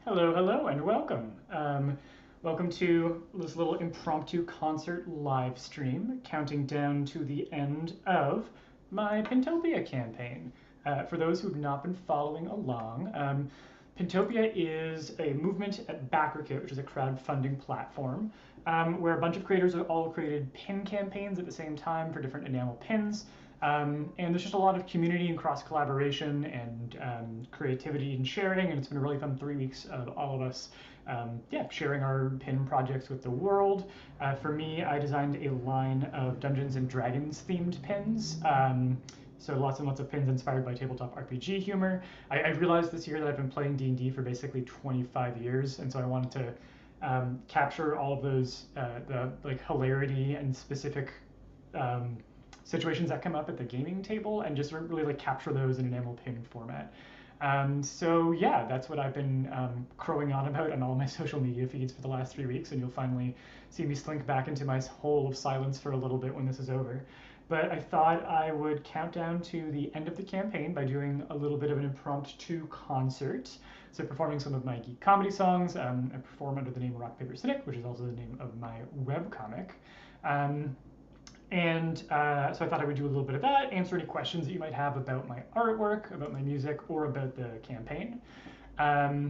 Hello, hello, and welcome. Welcome to this little impromptu concert live stream, counting down to the end of my Pintopia campaign. For those who have not been following along, Pintopia is a movement at BackerKit, which is a crowdfunding platform, where a bunch of creators have all created pin campaigns at the same time for different enamel pins. And there's just a lot of community and cross collaboration and creativity and sharing, and it's been a really fun 3 weeks of all of us sharing our pin projects with the world. For me, I designed a line of Dungeons and Dragons themed pins. So lots and lots of pins inspired by tabletop RPG humor. I realized this year that I've been playing D&D for basically 25 years, and so I wanted to capture all of those the hilarity and specific situations that come up at the gaming table and just really capture those in enamel pin format. So yeah, that's what I've been crowing on about on all my social media feeds for the last 3 weeks, and you'll finally see me slink back into my hole of silence for a little bit when this is over. But I thought I would count down to the end of the campaign by doing a little bit of an impromptu concert. So performing some of my geek comedy songs. I perform under the name Rock, Paper, Cynic, which is also the name of my webcomic. So I thought I would do a little bit of that, answer any questions that you might have about my artwork, about my music, or about the campaign. Yeah.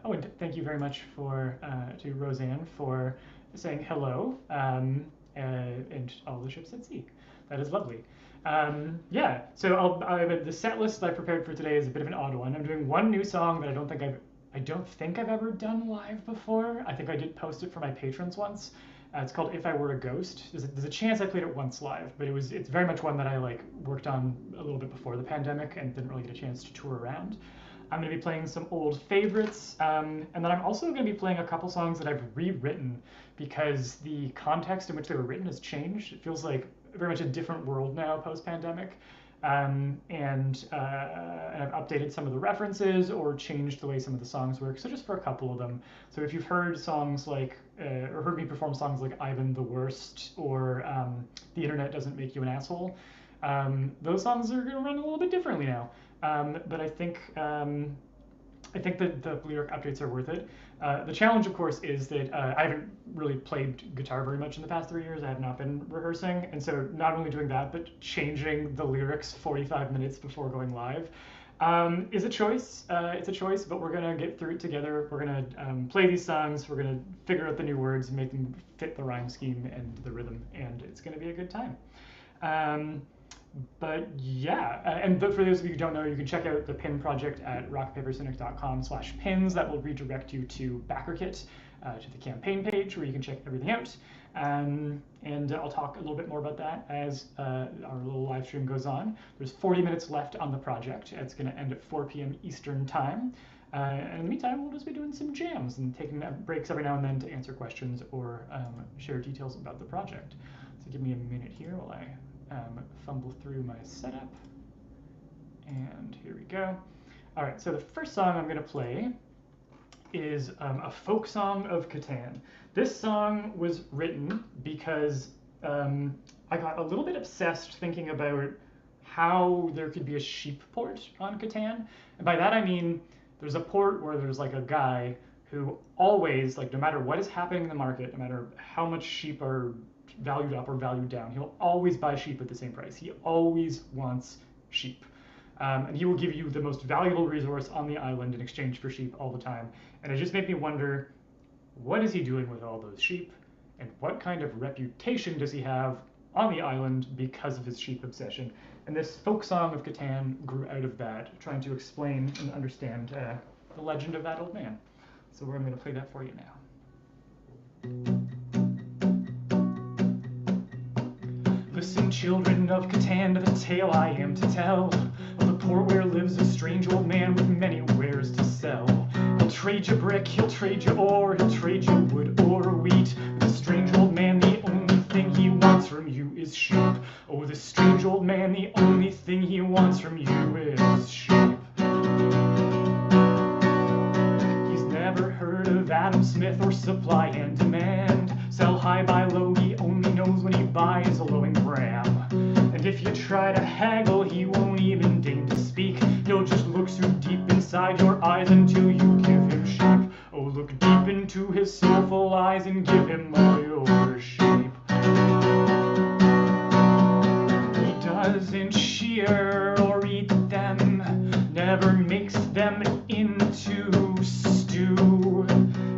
Oh, and thank you very much to Roseanne for saying hello and all the ships at sea. That is lovely. Yeah. So the set list that I prepared for today is a bit of an odd one. I'm doing one new song that I don't think I've ever done live before. I think I did post it for my patrons once. It's called If I Were a Ghost. There's a chance I played it once live, but it's very much one that I worked on a little bit before the pandemic and didn't really get a chance to tour around. I'm going to be playing some old favorites, and then I'm also going to be playing a couple songs that I've rewritten because the context in which they were written has changed. It feels like very much a different world now post-pandemic. And I've updated some of the references or changed the way some of the songs work. So just for a couple of them. So if you've heard songs or heard me perform songs like Ivan the Worst or The Internet Doesn't Make You an Asshole, those songs are going to run a little bit differently now. But I think that the lyric updates are worth it. The challenge, of course, is that I haven't really played guitar very much in the past 3 years. I have not been rehearsing, and so not only doing that, but changing the lyrics 45 minutes before going live is a choice. It's a choice, but we're gonna get through it together. We're gonna play these songs. We're gonna figure out the new words, make them fit the rhyme scheme and the rhythm, and it's gonna be a good time. But yeah, and for those of you who don't know, you can check out the pin project at rockpapercynic.com/pins. That will redirect you to BackerKit, to the campaign page where you can check everything out. And I'll talk a little bit more about that as our little live stream goes on. There's 40 minutes left on the project. It's going to end at 4 p.m. Eastern time. And in the meantime, we'll just be doing some jams and taking breaks every now and then to answer questions or share details about the project. So give me a minute here while I fumble through my setup. And here we go. All right, so the first song I'm going to play is a folk song of Catan. This song was written because I got a little bit obsessed thinking about how there could be a sheep port on Catan. And by that I mean there's a port where there's a guy who always, no matter what is happening in the market, no matter how much sheep are valued up or valued down, he'll always buy sheep at the same price. He always wants sheep. And he will give you the most valuable resource on the island in exchange for sheep all the time. And it just made me wonder, what is he doing with all those sheep? And what kind of reputation does he have on the island because of his sheep obsession? And this folk song of Catan grew out of that, trying to explain and understand the legend of that old man. So I'm going to play that for you now. Listen, children of Catan, to the tale I am to tell of the port where lives a strange old man with many wares to sell. He'll trade you brick, he'll trade you ore, he'll trade you wood or wheat. The strange old man, the only thing he wants from you is sheep. Oh, the strange old man, the only thing he wants from you is sheep. He's never heard of Adam Smith or supply and demand. Sell high, buy low, he only knows when he buys a low and gram. And if you try to haggle, he won't even deign to speak. He'll just look so deep inside your eyes eyes until you give him shape. Oh, look deep into his soulful eyes and give him all your shape. He doesn't shear or eat them, never makes them into stew.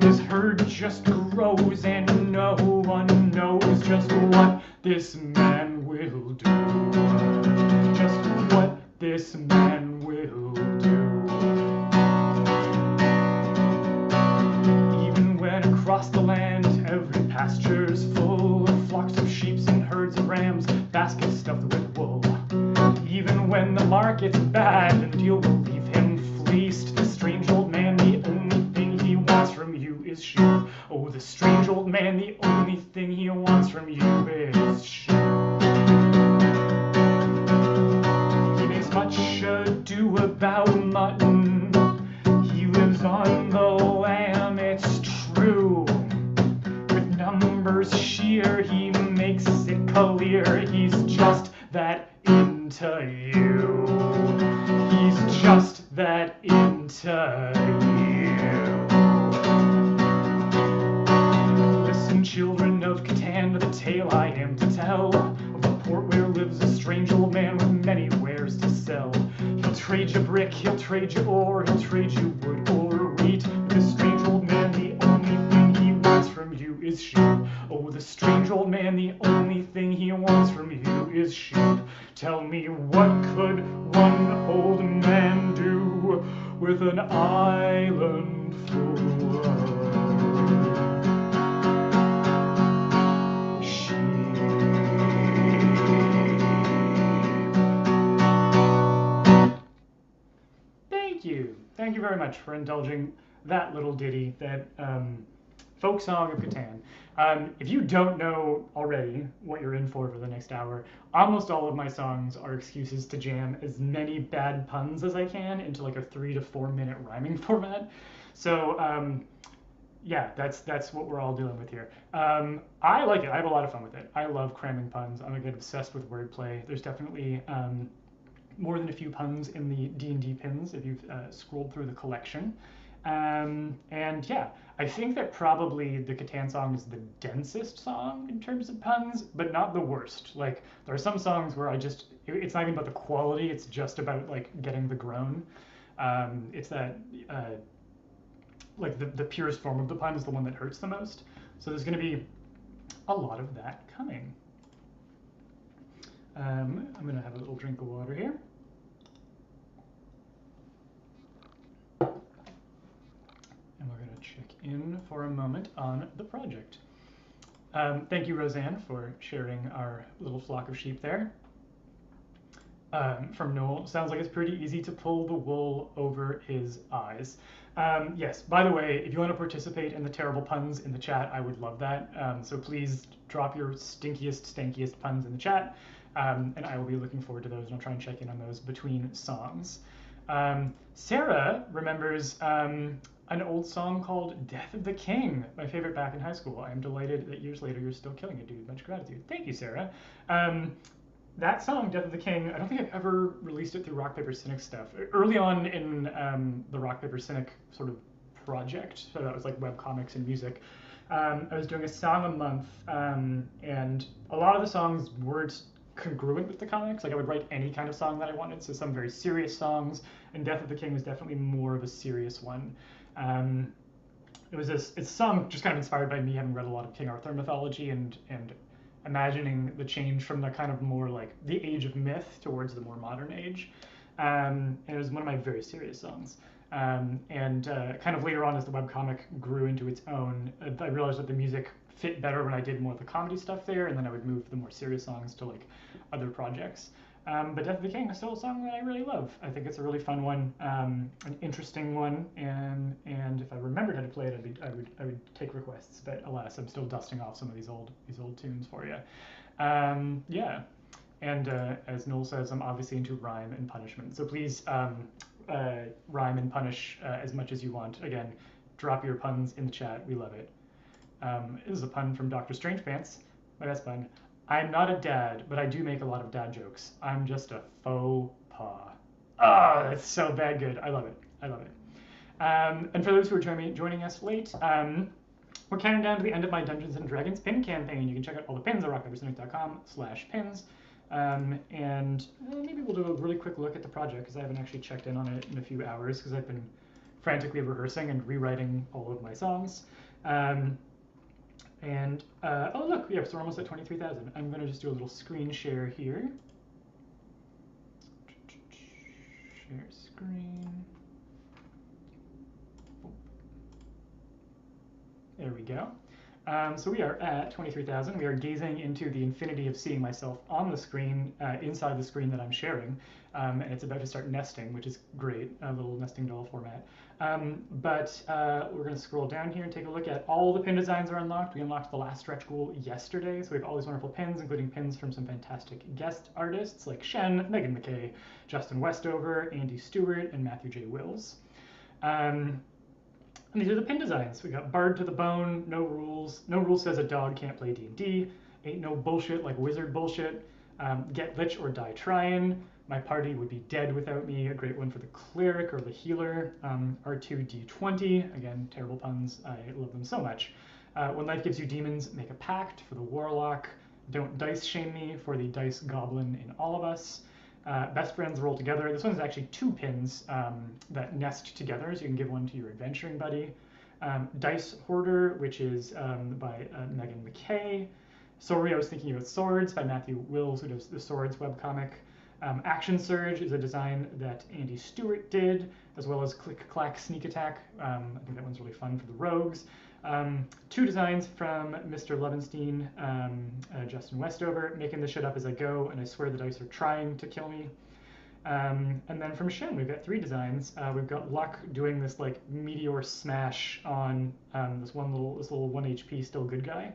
His herd just grows and no one knows just what this man will do. Just what this man will do. Even when across the land every pasture's full of flocks of sheep and herds of rams, baskets stuffed with wool. Even when the market's bad and you'll leave him fleeced, the strange old man, the only thing he wants from you is sheep. Oh, the strange old man, the only thing he wants from you is sheep. He makes much ado about mutton. He lives on the lamb, it's true. With numbers sheer, he makes it clear he's just that into you. He's just that into you. Listen, children of Catan, to the tale I am to tell of a port where lives a strange old man with many wares to sell. He'll trade you brick, he'll trade you ore, he'll trade you wood or wheat. But the strange old man, the only thing he wants from you is sheep. Oh, the strange old man, the only thing he wants from you is sheep. Tell me, what could one old man do with an island full of sheep? Thank you. Thank you very much for indulging that little ditty, that folk song of Catan. If you don't know already what you're in for the next hour, almost all of my songs are excuses to jam as many bad puns as I can into like a 3 to 4 minute rhyming format. So yeah, that's what we're all dealing with here. I like it. I have a lot of fun with it. I love cramming puns. I get obsessed with wordplay. There's definitely more than a few puns in the D&D pins if you've scrolled through the collection. And yeah, I think that probably the Catan song is the densest song in terms of puns, but not the worst. Like, there are some songs where it's not even about the quality, it's just about like getting the groan. It's that like the purest form of the pun is the one that hurts the most. So there's going to be a lot of that coming. I'm going to have a little drink of water here. And we're going to check in for a moment on the project. Thank you, Roseanne, for sharing our little flock of sheep there. From Noel, sounds like it's pretty easy to pull the wool over his eyes. Yes, by the way, if you want to participate in the terrible puns in the chat, I would love that. So please drop your stinkiest, stankiest puns in the chat, and I will be looking forward to those, and I'll try and check in on those between songs. Sarah remembers an old song called Death of the King, my favorite back in high school. I am delighted that years later you're still killing it, dude. Much gratitude. Thank you, Sarah. That song, Death of the King, I don't think I've ever released it through Rock, Paper, Cynic stuff. Early on in the Rock, Paper, Cynic sort of project, so that was like webcomics and music, I was doing a song a month, and a lot of the songs weren't congruent with the comics. Like, I would write any kind of song that I wanted, so some very serious songs, and Death of the King was definitely more of a serious one. It's a song just kind of inspired by me having read a lot of King Arthur mythology and imagining the change from the kind of more like the age of myth towards the more modern age. And it was one of my very serious songs. Kind of later on, as the webcomic grew into its own, I realized that the music fit better when I did more of the comedy stuff there, and then I would move the more serious songs to like other projects. But Death of the King is still a song that I really love. I think it's a really fun one, an interesting one, and if I remembered how to play it, I would take requests. But alas, I'm still dusting off some of these old tunes for you. Yeah, and as Noel says, I'm obviously into rhyme and punishment. So please rhyme and punish as much as you want. Again, drop your puns in the chat. We love it. This is a pun from Dr. Strangepants, my best pun. I'm not a dad, but I do make a lot of dad jokes. I'm just a faux pas. Ah, that's so bad good. I love it. I love it. And for those who are joining us late, we're counting down to the end of my Dungeons & Dragons pin campaign. You can check out all the pins at rockpapercynic.com/pins. And maybe we'll do a really quick look at the project, because I haven't actually checked in on it in a few hours, because I've been frantically rehearsing and rewriting all of my songs. Oh look, yeah, so we're almost at 23,000. I'm going to just do a little screen share here. Share screen. There we go. So we are at 23,000. We are gazing into the infinity of seeing myself on the screen, inside the screen that I'm sharing. And it's about to start nesting, which is great, a little nesting doll format. But we're going to scroll down here and take a look at all the pin designs are unlocked. We unlocked the last stretch goal yesterday, so we have all these wonderful pins, including pins from some fantastic guest artists like Shen, Megan McKay, Justin Westover, Andy Stewart, and Matthew J. Wills. And these are the pin designs. We got Bard to the Bone, No Rules. No Rules says a dog can't play D&D. Ain't no bullshit like wizard bullshit. Get Lich or Die Tryin'. My party would be dead without me. A great one for the cleric or the healer. R2D20. Again, terrible puns. I love them so much. When life gives you demons, make a pact for the warlock. Don't dice shame me for the dice goblin in all of us. Best friends roll together. This one's actually 2 pins that nest together, so you can give one to your adventuring buddy. Dice Hoarder, which is by Megan McKay. Sorry, I Was Thinking About Swords by Matthew Wills, who does the Swords webcomic. Action Surge is a design that Andy Stewart did, as well as Click Clack Sneak Attack. I think that one's really fun for the rogues. 2 designs from Mr. Levenstein, Justin Westover, making this shit up as I go, and I swear the dice are trying to kill me. And then from Shen, we've got 3 designs. We've got Luck doing this like meteor smash on this little 1 HP still good guy.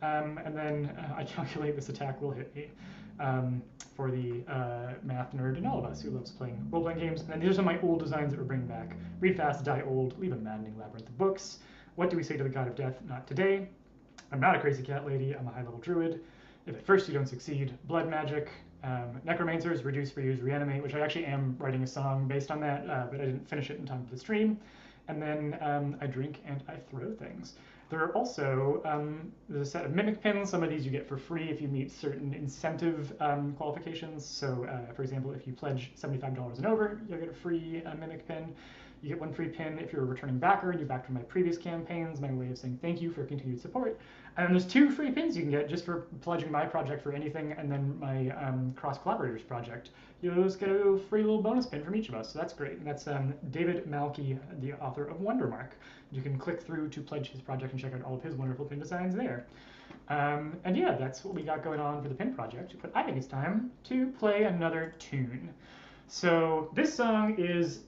And then I calculate this attack will hit me for the math nerd in all of us who loves playing role-playing games. And then these are some of my old designs that we're bringing back. Read fast, die old, leave a maddening labyrinth of books. What do we say to the god of death? Not today. I'm not a crazy cat lady. I'm a high-level druid. If at first you don't succeed, blood magic. Necromancers, reduce, reuse, reanimate, which I actually am writing a song based on that, but I didn't finish it in time for the stream. And then I drink and I throw things. There are also, there's a set of mimic pins. Some of these you get for free if you meet certain incentive qualifications. So for example, if you pledge $75 and over, you'll get a free mimic pin. You get 1 free pin if you're a returning backer and you backed from my previous campaigns, my way of saying thank you for continued support. And there's 2 free pins you can get just for pledging my project for anything, and then my Cross Collaborators project. You'll just get a free little bonus pin from each of us, so that's great. And that's David Malky, the author of Wondermark. You can click through to pledge his project and check out all of his wonderful pin designs there. And yeah, that's what we got going on for the pin project. But I think it's time to play another tune. So this song is,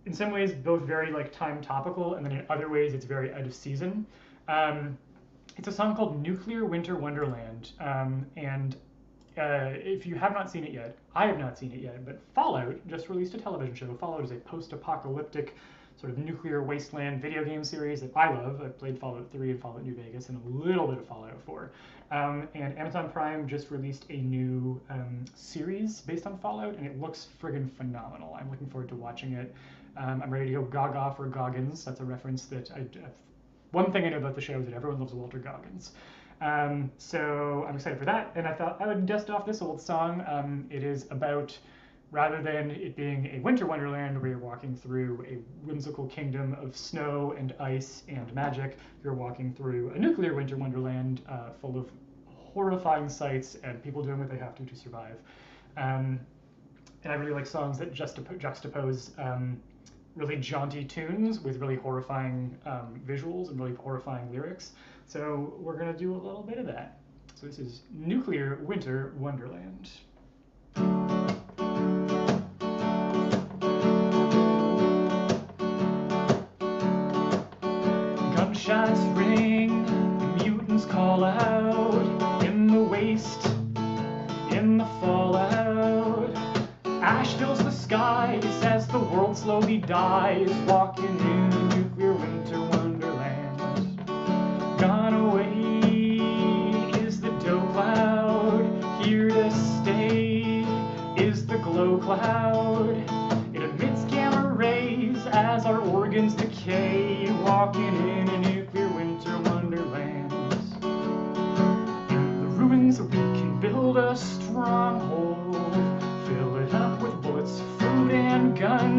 in some ways, both very like time topical, and then in other ways it's very out of season. It's a song called Nuclear Winter Wonderland, and if you have not seen it yet, I have not seen it yet, but Fallout just released a television show. Fallout is a post-apocalyptic sort of nuclear wasteland video game series that I love. I've played Fallout 3 and Fallout New Vegas and a little bit of Fallout 4. And Amazon Prime just released a new series based on Fallout, and it looks friggin' phenomenal. I'm looking forward to watching it. I'm ready to go Gaga for Goggins. That's a reference that one thing I know about the show is that everyone loves Walter Goggins. So I'm excited for that, and I thought I would dust off this old song. It is about, rather than it being a winter wonderland where you're walking through a whimsical kingdom of snow and ice and magic, you're walking through a nuclear winter wonderland full of horrifying sights and people doing what they have to survive. And I really like songs that juxtapose really jaunty tunes with really horrifying visuals and really horrifying lyrics. So we're going to do a little bit of that. So this is Nuclear Winter Wonderland. Gunshots ring, mutants call out, in the waste, in the fallout. Ash fills the skies as the world slowly dies, walking in a nuclear winter wonderland. Gone away is the dough cloud, here to stay is the glow cloud. It emits gamma rays as our organs decay.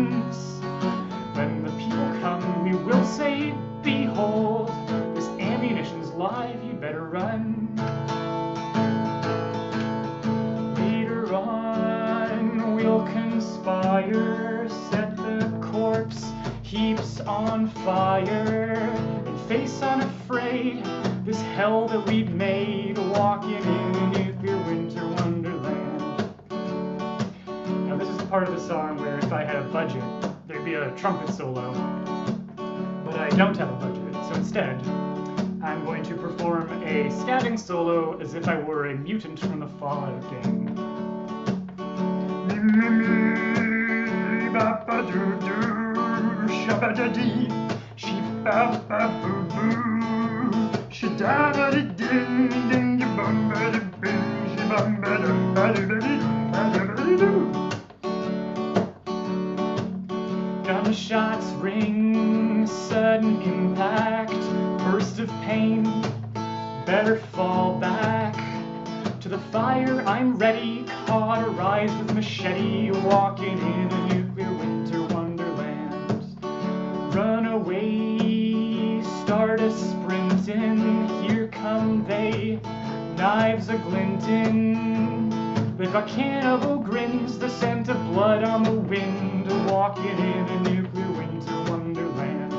guns. When the people come, we will say, behold, this ammunition's live, you better run. Later on, we'll conspire, set the corpse heaps on fire, and face unafraid this hell that we'd made, walking in a nuclear winter wonderland. Now this is the part of the song where if I had a budget, there'd be a trumpet solo, but I don't have a budget, so instead I'm going to perform a stabbing solo as if I were a mutant from the Fallout game. Gunshots ring, sudden impact, burst of pain, better fall back to the fire. I'm ready, cauterized with machete, walking in a nuclear winter wonderland. Run away, start a sprinting, here come they, knives a glinting. They've got cannibal grins, the scent of blood on the wind, walking in a nuclear winter wonderland.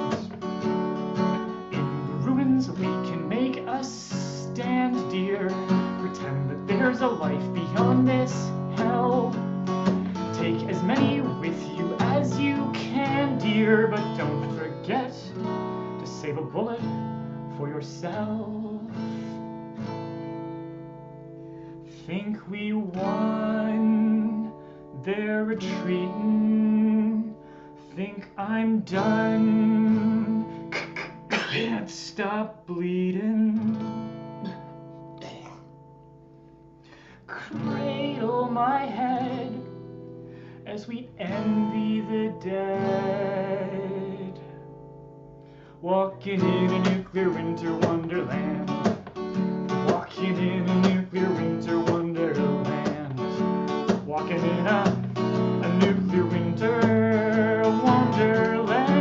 In the ruins we can make a stand, dear, pretend that there's a life beyond this hell. Take as many with you as you can, dear, but don't forget to save a bullet for yourself. Think we won, they're retreating. Think I'm done, can't stop bleeding. Cradle my head as we envy the dead, walking in a nuclear winter wonderland. Walking in a nuclear winter wonderland. Walking in a nuclear winter wonderland.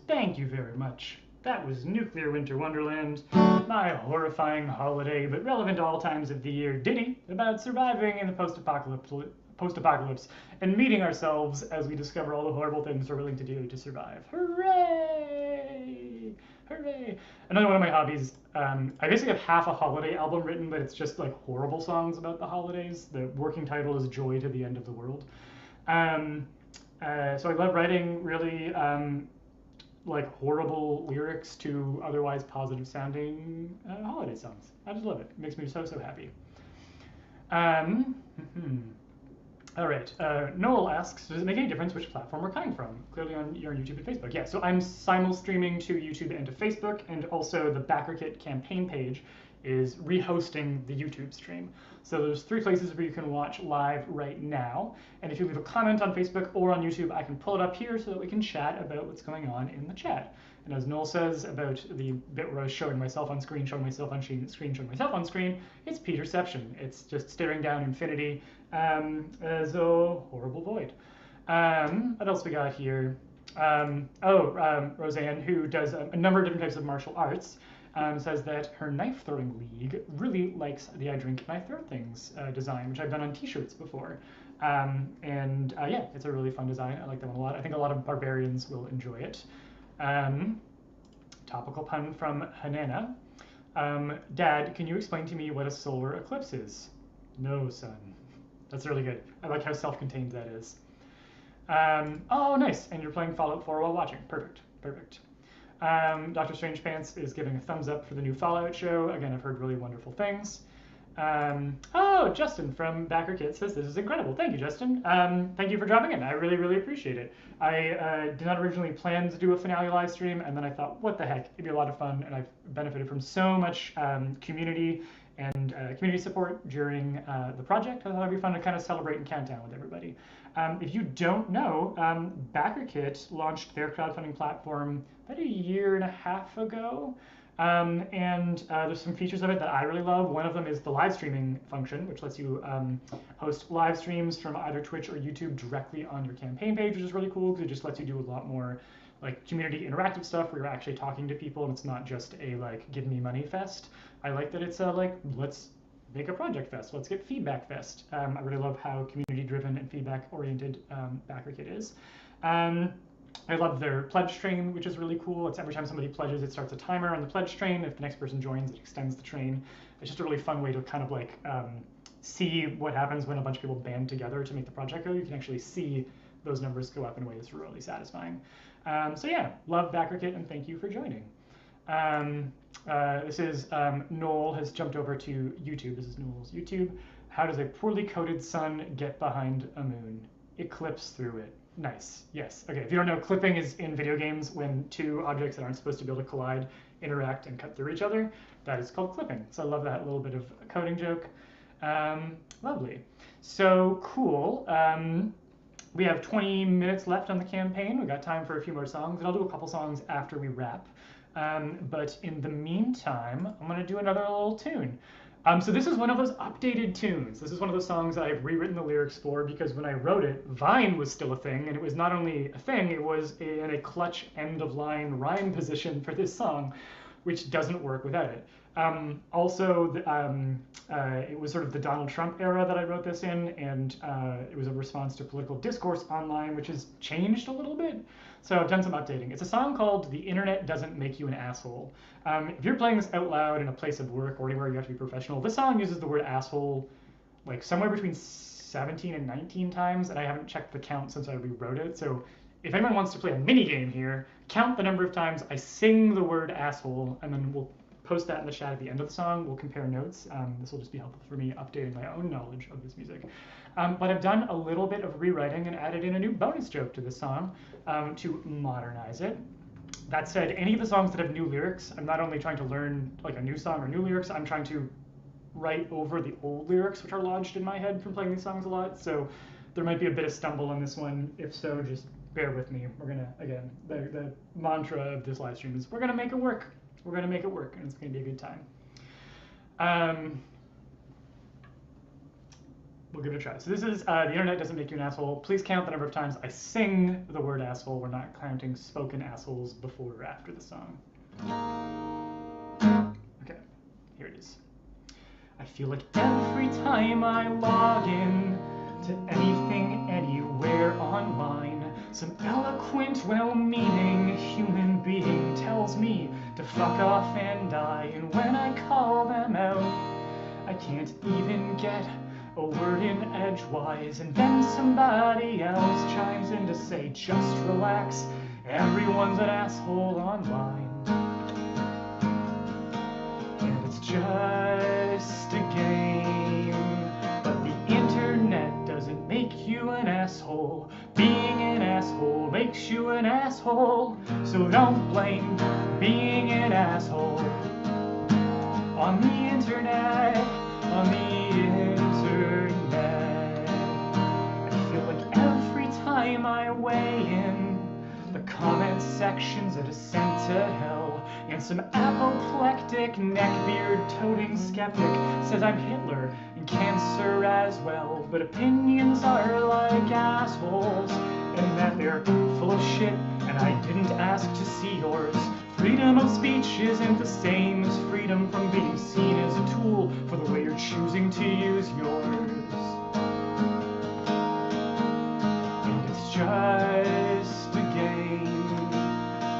Thank you very much. That was Nuclear Winter Wonderland, my horrifying holiday but relevant to all times of the year ditty about surviving in the post-apocalypse and meeting ourselves as we discover all the horrible things we're willing to do to survive. Hooray! Hooray! Another one of my hobbies, I basically have half a holiday album written, but it's just like horrible songs about the holidays. The working title is Joy to the End of the World. So I love writing really like horrible lyrics to otherwise positive sounding holiday songs. I just love it. It makes me so happy. All right, Noel asks, does it make any difference which platform we're coming from? Clearly on your YouTube and Facebook. Yeah, so I'm simul-streaming to YouTube and to Facebook, and also the BackerKit campaign page is rehosting the YouTube stream. So there's 3 places where you can watch live right now, and if you leave a comment on Facebook or on YouTube, I can pull it up here so that we can chat about what's going on in the chat. And as Noel says about the bit where I was showing myself on screen, showing myself on screen, showing myself on screen, it's Peterception. It's just staring down infinity as a horrible void. What else we got here? Roseanne, who does a number of different types of martial arts, says that her knife throwing league really likes the I Drink and I Throw Things design, which I've done on t-shirts before. Yeah, it's a really fun design. I like that one a lot. I think a lot of barbarians will enjoy it. Topical pun from Hanana. Dad, can you explain to me what a solar eclipse is? No, son. That's really good. I like how self-contained that is. Oh, nice. And you're playing Fallout 4 while watching. Perfect. Perfect. Dr. Strange Pants is giving a thumbs up for the new Fallout show. Again, I've heard really wonderful things. Justin from BackerKit says this is incredible. Thank you, Justin. Thank you for dropping in. I really, really appreciate it. I did not originally plan to do a finale live stream, and then I thought, what the heck, it'd be a lot of fun, and I've benefited from so much community and community support during the project. I thought it'd be fun to kind of celebrate and count down with everybody. If you don't know, BackerKit launched their crowdfunding platform about a year and a half ago. And there's some features of it that I really love. One of them is the live streaming function, which lets you host live streams from either Twitch or YouTube directly on your campaign page, which is really cool because it just lets you do a lot more like community interactive stuff where you're actually talking to people and it's not just a like give me money fest. I like that it's a like let's make a project fest, let's get feedback fest. I really love how community driven and feedback oriented BackerKit is. I love their pledge train, which is really cool. It's every time somebody pledges, it starts a timer on the pledge train. If the next person joins, it extends the train. It's just a really fun way to kind of like see what happens when a bunch of people band together to make the project go. You can actually see those numbers go up in a way that's really satisfying. So yeah, love BackerKit and thank you for joining. This is Noel has jumped over to YouTube. This is Noel's YouTube. How does a poorly coded sun get behind a moon? It clips through it. Nice. Yes. Okay. If you don't know, clipping is in video games when two objects that aren't supposed to be able to collide interact and cut through each other. That is called clipping. So I love that little bit of a coding joke. Lovely. So cool. We have 20 minutes left on the campaign. We've got time for a few more songs, and I'll do a couple songs after we wrap. But in the meantime, I'm going to do another little tune. So this is one of those updated tunes. This is one of those songs that I've rewritten the lyrics for because when I wrote it, Vine was still a thing, and it was not only a thing, it was in a clutch end-of-line rhyme position for this song, which doesn't work without it. Also, it was sort of the Donald Trump era that I wrote this in, and it was a response to political discourse online, which has changed a little bit. So I've done some updating. It's a song called The Internet Doesn't Make You an Asshole. If you're playing this out loud in a place of work or anywhere you have to be professional, this song uses the word asshole like somewhere between 17 and 19 times, and I haven't checked the count since I rewrote it. So if anyone wants to play a mini game here, count the number of times I sing the word asshole, and then we'll post that in the chat at the end of the song. We'll compare notes. This will just be helpful for me updating my own knowledge of this music. But I've done a little bit of rewriting and added in a new bonus joke to this song to modernize it. That said, any of the songs that have new lyrics, I'm not only trying to learn like a new song or new lyrics, I'm trying to write over the old lyrics which are lodged in my head from playing these songs a lot. So there might be a bit of stumble on this one. If so, just bear with me. We're gonna, again, the mantra of this live stream is we're gonna make it work. We're gonna make it work, and it's gonna be a good time. We'll give it a try. So this is The Internet Doesn't Make You an Asshole. Please count the number of times I sing the word asshole. We're not counting spoken assholes before or after the song. Okay, here it is. I feel like every time I log in to anything, anywhere online, some eloquent, well-meaning human being tells me to fuck off and die. And when I call them out, I can't even get a word in edgewise, and then somebody else chimes in to say, just relax, everyone's an asshole online. And it's just a game, but the internet doesn't make you an asshole. Being an asshole makes you an asshole, so don't blame being an asshole on the internet, on the internet. I feel like every time I weigh in, the comment section's a descent to hell, and some apoplectic neckbeard-toting skeptic says I'm Hitler and cancer as well, but opinions are like assholes, and that they're full of shit, and I didn't ask to see yours. Freedom of speech isn't the same as freedom from being seen as a tool for the way you're choosing to use yours. And it's just a game,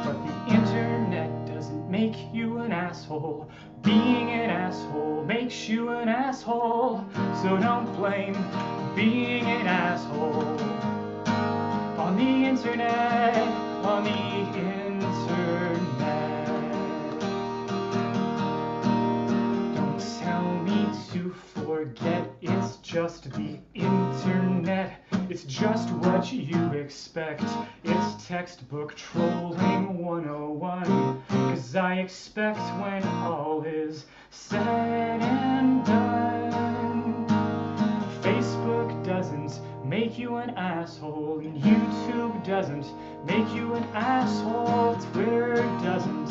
but the internet doesn't make you an asshole. Being an asshole makes you an asshole, so don't blame being an asshole on the internet, on the internet. Don't tell me to forget, it's just the internet. It's just what you expect. It's textbook trolling 101. 'Cause I expect when all is said and done, Facebook doesn't make you an an asshole, and YouTube doesn't make you an asshole. Twitter doesn't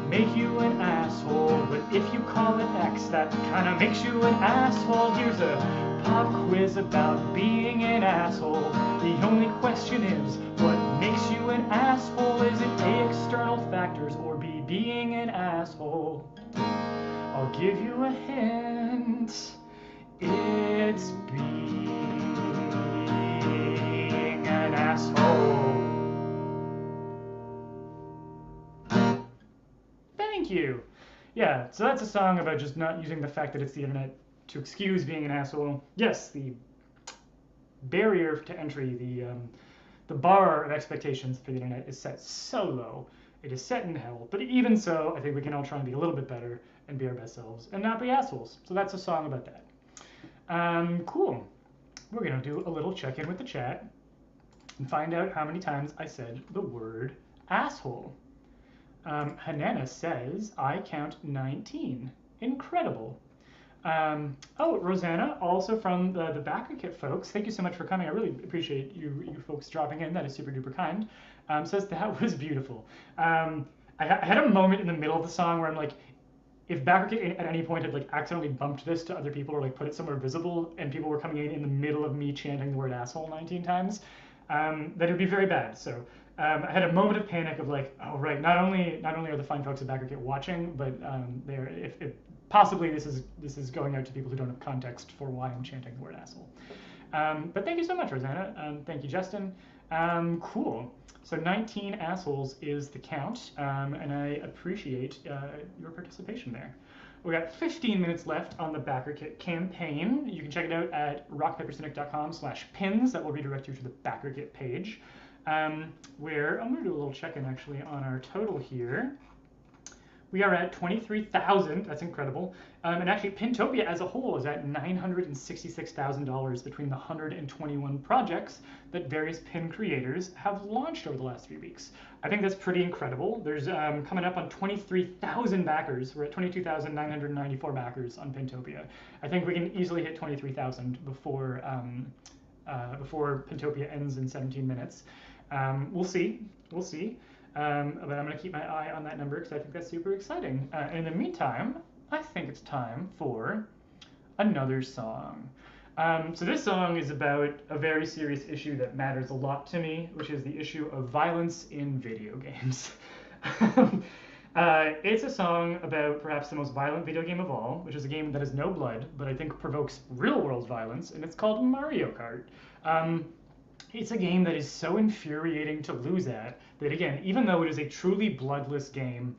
make you an asshole, but if you call it X, that kinda makes you an asshole. Here's a pop quiz about being an asshole. The only question is, what makes you an asshole? Is it A, external factors, or B, being an asshole? I'll give you a hint. It's being an asshole. Thank you. Yeah, so that's a song about just not using the fact that it's the internet to excuse being an asshole. Yes, the barrier to entry, the bar of expectations for the internet is set so low. It is set in hell. But even so, I think we can all try and be a little bit better and be our best selves and not be assholes. So that's a song about that. Cool. We're gonna do a little check-in with the chat and find out how many times I said the word asshole. Hanana says, I count 19. Incredible. Oh, Rosanna, also from the BackerKit folks, thank you so much for coming. I really appreciate you folks dropping in. That is super duper kind. Says that was beautiful. I had a moment in the middle of the song where I'm like, if BackerKit at any point had like accidentally bumped this to other people or like put it somewhere visible and people were coming in the middle of me chanting the word asshole 19 times, then it would be very bad. So I had a moment of panic of like, oh right, not only are the fine folks at BackerKit watching, but if possibly this is going out to people who don't have context for why I'm chanting the word asshole. But thank you so much, Rosanna. Thank you, Justin. Cool. So 19 assholes is the count, and I appreciate your participation there. We got 15 minutes left on the BackerKit campaign. You can check it out at rockpapercynic.com/pins. That will redirect you to the BackerKit page, where I'm going to do a little check-in actually on our total here. We are at 23,000. That's incredible. And actually, Pintopia as a whole is at $966,000 between the 121 projects that various pin creators have launched over the last 3 weeks. I think that's pretty incredible. There's coming up on 23,000 backers. We're at 22,994 backers on Pintopia. I think we can easily hit 23,000 before Pintopia ends in 17 minutes. We'll see. We'll see. But I'm going to keep my eye on that number because I think that's super exciting. And in the meantime, I think it's time for another song. So this song is about a very serious issue that matters a lot to me, which is the issue of violence in video games. It's a song about perhaps the most violent video game of all, which is a game that has no blood, but I think provokes real-world violence, and it's called Mario Kart. It's a game that is so infuriating to lose at that, again, even though it is a truly bloodless game,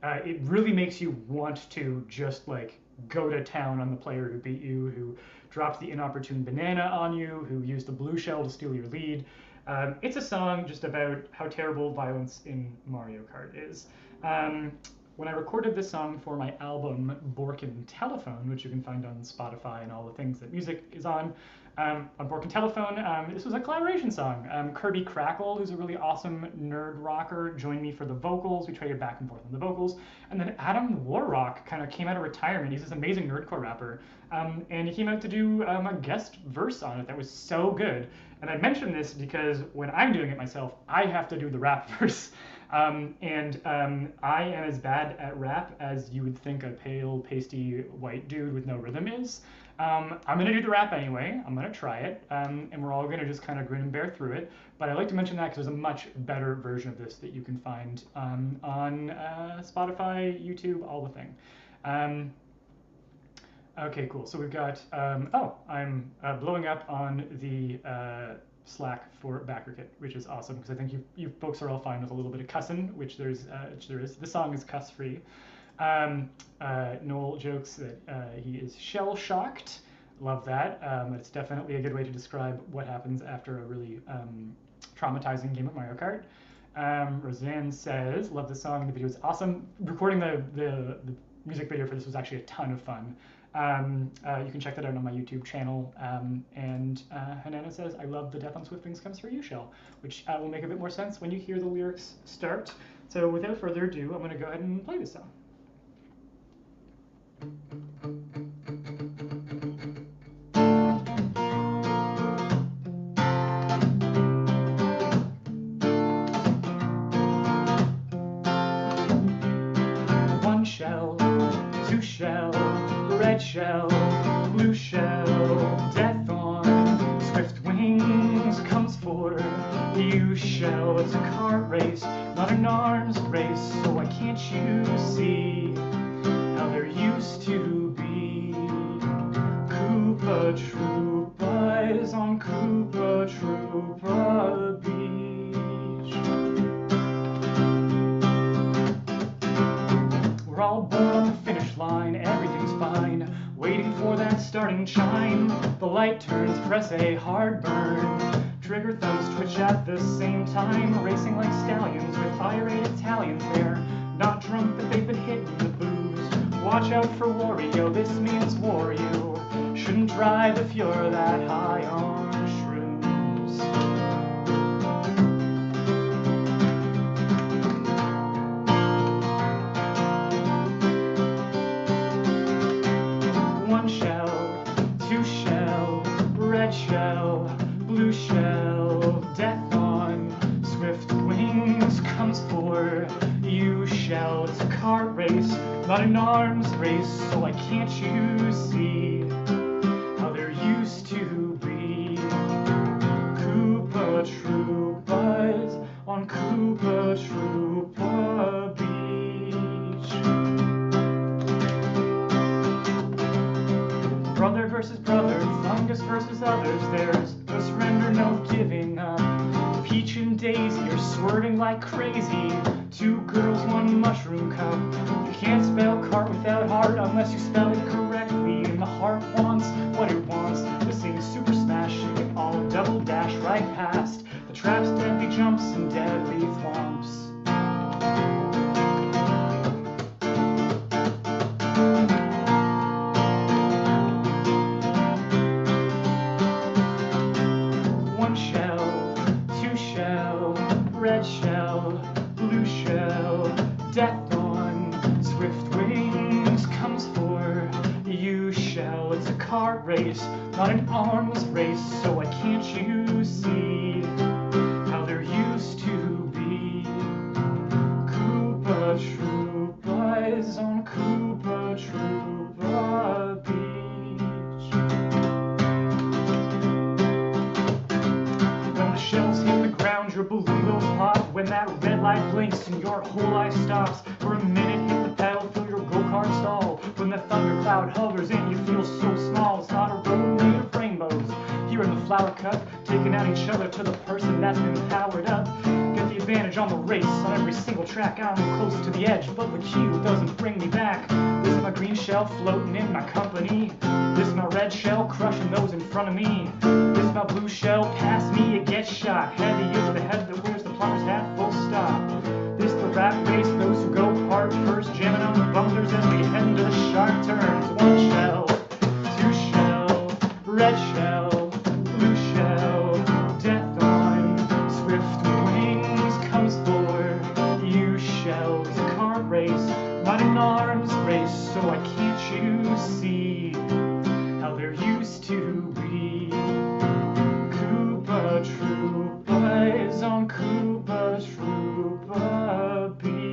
it really makes you want to just like go to town on the player who beat you, who dropped the inopportune banana on you, who used the blue shell to steal your lead. It's a song just about how terrible violence in Mario Kart is. When I recorded this song for my album Borkin Telephone, which you can find on Spotify and all the things that music is on Borkin Telephone, this was a collaboration song. Kirby Crackle, who's a really awesome nerd rocker, joined me for the vocals. We traded back and forth on the vocals. And then Adam Warrock kind of came out of retirement. He's this amazing nerdcore rapper. And he came out to do a guest verse on it that was so good. And I mention this because when I'm doing it myself, I have to do the rap verse. I am as bad at rap as you would think a pale, pasty white dude with no rhythm is. I'm going to do the rap anyway. I'm going to try it, and we're all going to just kind of grin and bear through it. But I like to mention that because there's a much better version of this that you can find on Spotify, YouTube, all the thing. Okay, cool. So we've got, I'm blowing up on the Slack for BackerKit, which is awesome because I think you folks are all fine with a little bit of cussing, which there is. The song is cuss-free. Noel jokes that he is shell-shocked. Love that. It's definitely a good way to describe what happens after a really traumatizing game of Mario Kart. Roseanne says, love the song. The video is awesome. Recording the music video for this was actually a ton of fun. You can check that out on my YouTube channel. And Hanana says, I love the Death on Swift Wings Comes For You shell, which will make a bit more sense when you hear the lyrics start. So without further ado, I'm going to go ahead and play this song. shell, red shell, blue shell, death on swift wings comes for you shell. It's a cart race, not an arms race, so why can't you see how there used to be Koopa Troopas on Koopa Troopa Beach? We're all born on the finish line, everything's fine, waiting for that starting chime. The light turns, press a hard burn, trigger thumbs twitch at the same time, racing like stallions with irate Italians. They're not drunk, but they've been hitting the booze. Watch out for Wario, this means war. You shouldn't drive if you're that high on shrooms. One shell, two shell, red shell, blue shell, death on swift wings comes for you shell. It's a cart race, not an arms race, so why can't you see how there used to be Koopa Troopas on Koopa Troopa Beach? Brother versus brother, fungus versus others, there's no surrender, no giving up. Peach and Daisy are swerving like crazy, two girls, one mushroom cup. You can't spell cart without heart unless you spell it correctly, and the heart wants what it wants to sing Super Smash, it all double dash right past the trap's deadly jumps and deadly thwomps. One shell, two shell, red shell, blue shell, death on swift wings comes for you shell. It's a cart race, not an arms race, so why can't you see how there used to be Koopa Troopas on Koopa Troopa Beach? When the shells hit the ground, your balloon goes pop. When that red light blinks and your whole life stops for a minute, hit the pedal, fill your go-kart stall. When the thundercloud hovers and you feel so small, it's not a road made of rainbows. Here in the flower cup, taking out each other to the person that's been powered up. Get the advantage on the race, on every single track. I'm close to the edge, but the cue doesn't bring me back. This is my green shell floating in my company. This is my red shell crushing those in front of me. This is my blue shell, pass me, it gets shot. Heavy is the head that wears the plumber's hat, full stop. This the rat race, those who go hard first, jamming on the bumblers as we head into the sharp turns. One shell, two shell, red shell, blue shell, death on swift wings comes for you shell. It's a cart race, not an arms race, so why can't you see how there used to be Koopa Troopas on Koopa Troopa Beach?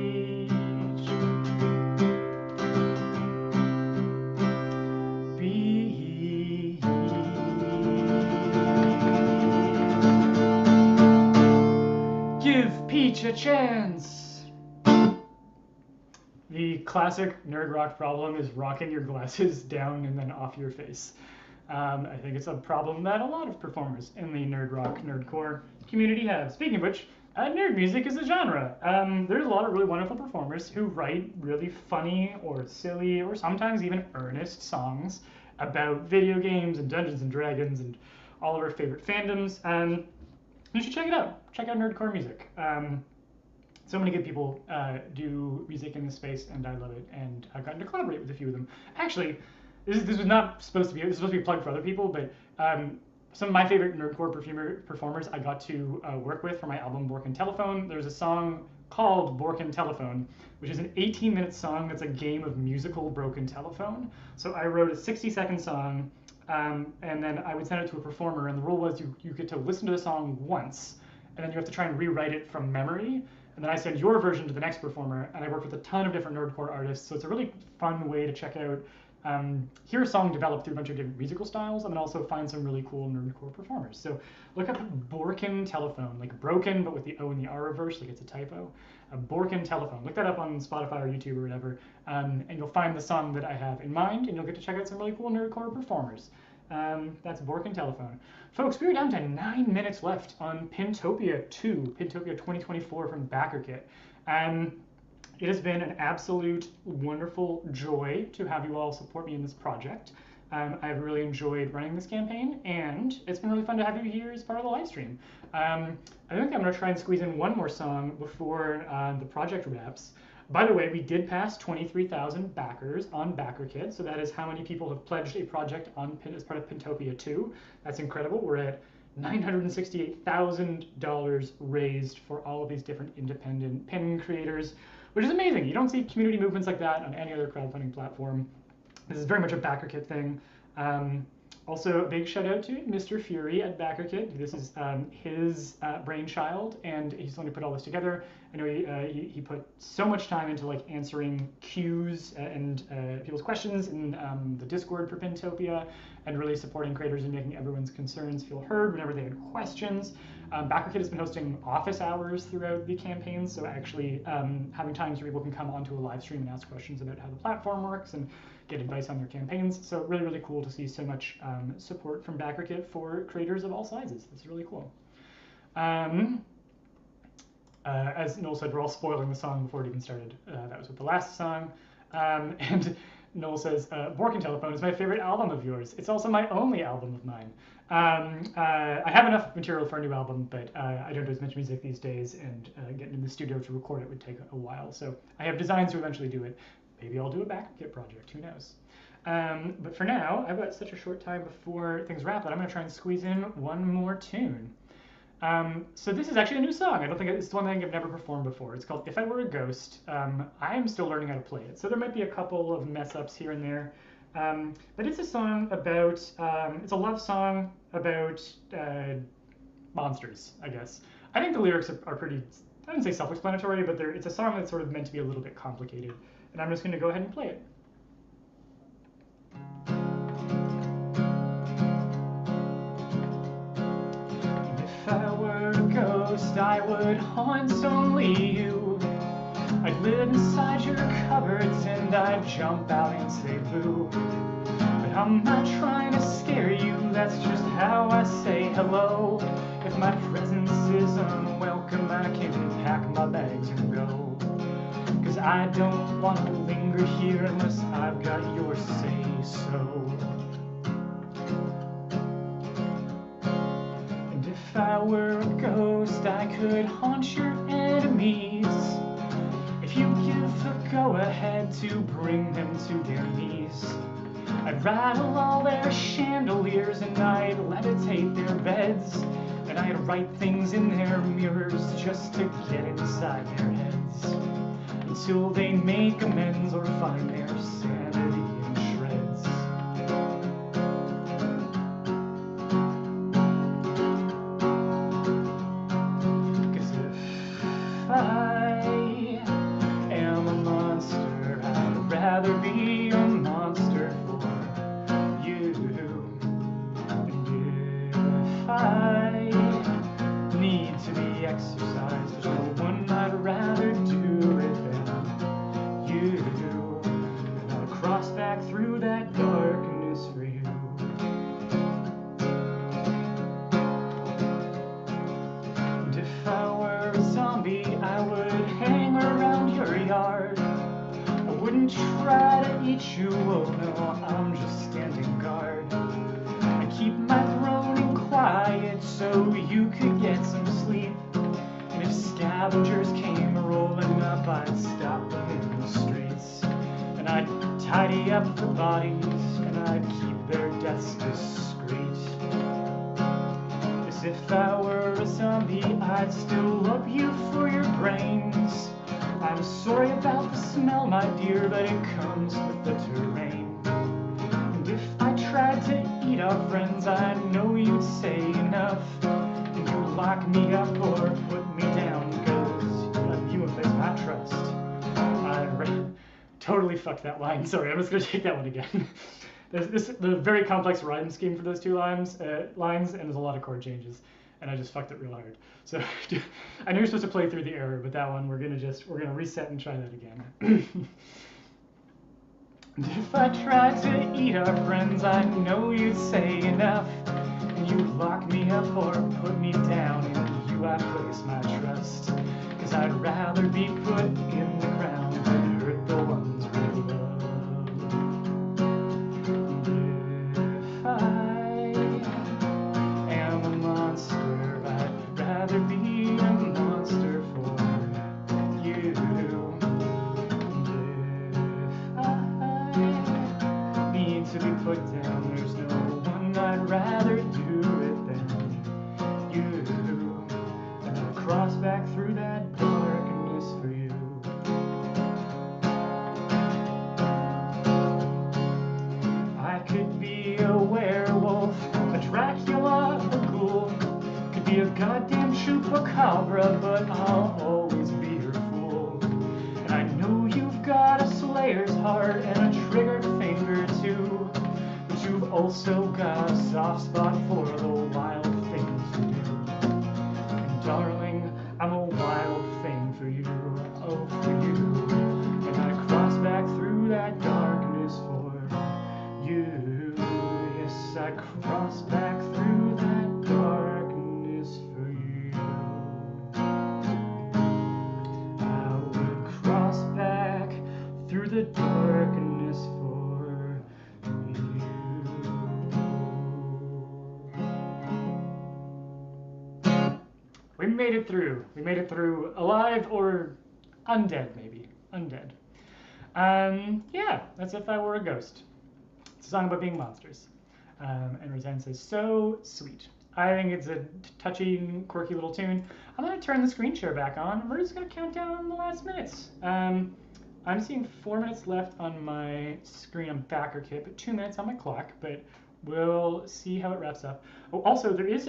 Give Peach a chance. The classic nerd rock problem is rocking your glasses down and then off your face. I think it's a problem that a lot of performers in the nerd rock, nerdcore community have. Speaking of which, nerd music is a genre. There's a lot of really wonderful performers who write really funny or silly or sometimes even earnest songs about video games and Dungeons and Dragons and all of our favorite fandoms. You should check it out. Check out nerdcore music. So many good people do music in this space, and I love it. And I've gotten to collaborate with a few of them. Actually, this was not supposed to be. This was supposed to be a plug for other people, but some of my favorite nerdcore performers I got to work with for my album Borkin Telephone. There's a song called Borkin Telephone, which is an 18-minute song that's a game of musical broken telephone. So I wrote a 60-second song, and then I would send it to a performer, and the rule was you get to listen to the song once, and then you have to try and rewrite it from memory. and then I send your version to the next performer, and I work with a ton of different nerdcore artists, so it's a really fun way to check out, hear a song developed through a bunch of different musical styles, and then also find some really cool nerdcore performers. So look up Borkin Telephone, like broken, but with the O and the R reversed, like it's a typo. A Borkin Telephone. Look that up on Spotify or YouTube or whatever, and you'll find the song that I have in mind, and you'll get to check out some really cool nerdcore performers. That's Borkin Telephone. Folks, we are down to 9 minutes left on Pintopia 2, Pintopia 2024 from BackerKit. It has been an absolute wonderful joy to have you all support me in this project. I've really enjoyed running this campaign, and it's been really fun to have you here as part of the live stream. I think I'm going to try and squeeze in one more song before the project wraps. By the way, we did pass 23,000 backers on BackerKit, so that is how many people have pledged a project on as part of Pintopia 2. That's incredible. We're at $968,000 raised for all of these different independent pin creators, which is amazing. You don't see community movements like that on any other crowdfunding platform. This is very much a BackerKit thing. Also, a big shout out to Mr. Fury at BackerKit. This is his brainchild, and he's the one who put all this together. I know he put so much time into like answering queues and people's questions in the Discord for Pintopia, and really supporting creators and making everyone's concerns feel heard whenever they had questions. BackerKit has been hosting office hours throughout the campaign, so actually having times where people can come onto a live stream and ask questions about how the platform works and get advice on their campaigns. So really, really cool to see so much support from BackerKit for creators of all sizes. That's really cool. As Noel said, we're all spoiling the song before it even started. That was with the last song. And Noel says, Borkin Telephone is my favorite album of yours. It's also my only album of mine. I have enough material for a new album, but I don't do as much music these days, and getting in the studio to record it would take a while. So I have designs to eventually do it. Maybe I'll do a BackerKit project, who knows? But for now, I've got such a short time before things wrap that I'm going to try and squeeze in one more tune. So this is actually a new song. I don't think it's one thing I've never performed before. It's called If I Were a Ghost. I am still learning how to play it, so there might be a couple of mess-ups here and there. But it's a song about, it's a love song about monsters, I guess. I think the lyrics are pretty, I wouldn't say self-explanatory, but it's a song that's sort of meant to be a little bit complicated. And I'm just going to go ahead and play it. If I were a ghost, I would haunt only you. I'd live inside your cupboards and I'd jump out and say boo. But I'm not trying to scare you, that's just how I say hello. If my presence is unwelcome, I can pack my bags and go. 'Cause I don't want to linger here unless I've got your say-so. And if I were a ghost, I could haunt your enemies. If you give the go-ahead to bring them to their knees, I'd rattle all their chandeliers and I'd levitate their beds, and I'd write things in their mirrors just to get inside their heads, until they make amends or find their sanity in shreds. 'Cause if I am a monster, I'd rather be a monster for you. And if I need to be exercised, there's no one I'd rather do it than you. And I'll cross back through that darkness for you. And if I were a zombie, I would hang around your yard. I wouldn't try to eat you, oh no, I'm just standing guard. I keep my groaning quiet so you could get some sleep. And if scavengers came rolling up, I'd stop them in the streets. And I'd tidy up the bodies, and I'd keep their deaths discreet. 'Cause if I were a zombie, I'd still love you for your brains. I'm sorry about the smell, my dear, but it comes with the terrain. And if I tried to eat our friends, I know you'd say enough, and you'd lock me up or put me down, 'cause trust. Totally fucked that line. Sorry, I'm just gonna take that one again. There's the very complex rhyme scheme for those two lines, and there's a lot of chord changes, and I just fucked it real hard. So I know you're supposed to play through the error, but that one we're gonna reset and try that again. If I tried to eat our friends, I know you'd say enough. And you'd lock me up or put me down. In you I place my trust. 'Cause I'd rather be put in the ground than hurt the ones we love. If I am a monster, I'd rather be a monster for you. To be put down, there's no one I'd rather do it than you. And I'll cross back through that darkness for you. I could be a werewolf, a Dracula, a ghoul. Could be a goddamn chupacabra, but I'll always be your fool. And I know you've got a slayer's heart and a triggered finger too. You've also got a soft spot for the wild things you do. And darling, I'm a wild thing for you, oh for you. And I cross back through that darkness for you. Yes, I cross back through that darkness for you. I would cross back through the darkness for you. We made it through. We made it through alive or undead, maybe. Undead. Yeah, that's If I Were a Ghost. It's a song about being monsters. And Roseanne says, so sweet. I think it's a touching, quirky little tune. I'm going to turn the screen share back on, and we're just going to count down the last minutes. I'm seeing 4 minutes left on my screen on BackerKit, but 2 minutes on my clock, but we'll see how it wraps up. Oh, also, there is...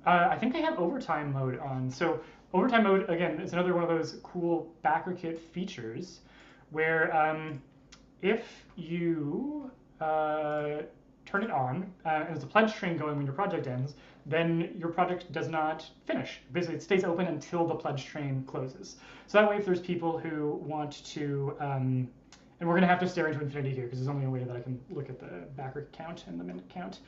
I think they have overtime mode on. So overtime mode, again, it's another one of those cool BackerKit features where if you turn it on and there's a pledge train going when your project ends, then your project does not finish. Basically, it stays open until the pledge train closes. So that way, if there's people who want to, and we're going to have to stare into infinity here because there's only a way that I can look at the backer count and the minute count.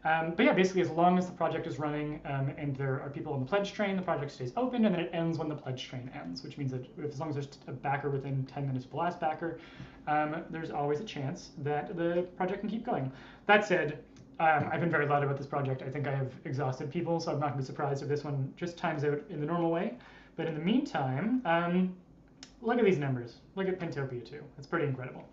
But yeah, basically, as long as the project is running and there are people on the pledge train, the project stays open, and then it ends when the pledge train ends, which means that as long as there's a backer within 10 minutes of the last backer, there's always a chance that the project can keep going. That said, I've been very loud about this project. I think I have exhausted people, so I'm not going to be surprised if this one just times out in the normal way. But in the meantime, look at these numbers. Look at Pentopia 2. It's pretty incredible.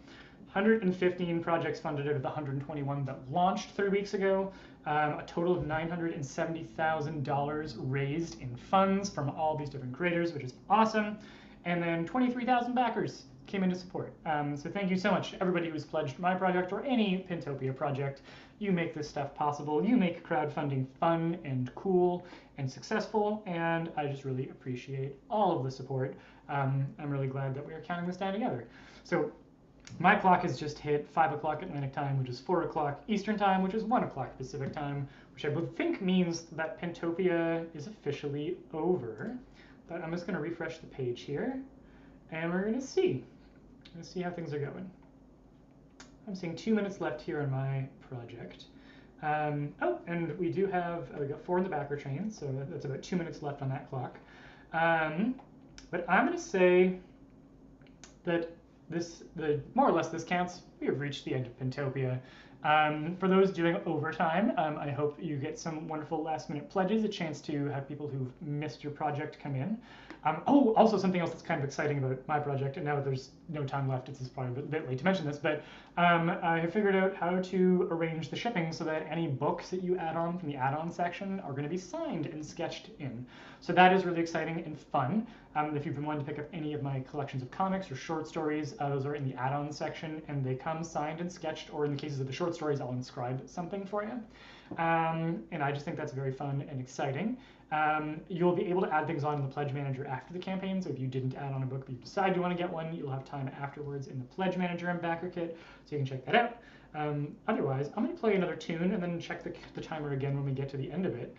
115 projects funded out of the 121 that launched 3 weeks ago. A total of $970,000 raised in funds from all these different creators, which is awesome. And then 23,000 backers came into support. So thank you so much to everybody who's pledged my project or any Pentopia project. You make this stuff possible. You make crowdfunding fun and cool and successful, and I just really appreciate all of the support. I'm really glad that we are counting this down together. So my clock has just hit 5 o'clock Atlantic time, which is 4 o'clock Eastern time, which is 1 o'clock Pacific time, which I think means that Pentopia is officially over. But I'm just going to refresh the page here, and we're going to see. Let's see how things are going. I'm seeing 2 minutes left here on my project. Oh, and we do have, we got 4 in the backer train, so that's about 2 minutes left on that clock. But I'm going to say that more or less this counts. We have reached the end of Pentopia. For those doing overtime, I hope you get some wonderful last-minute pledges, a chance to have people who've missed your project come in. Oh, also something else that's kind of exciting about my project, and now that there's no time left, it's probably a bit late to mention this, but I have figured out how to arrange the shipping so that any books that you add on from the add-on section are going to be signed and sketched in. So that is really exciting and fun. If you've been wanting to pick up any of my collections of comics or short stories, those are in the add-on section, and they come signed and sketched, or in the cases of the short short stories, I'll inscribe something for you. And I just think that's very fun and exciting. You'll be able to add things on in the Pledge Manager after the campaign, so if you didn't add on a book but you decide you want to get one, you'll have time afterwards in the Pledge Manager and BackerKit, so you can check that out. Otherwise, I'm going to play another tune and then check the timer again when we get to the end of it.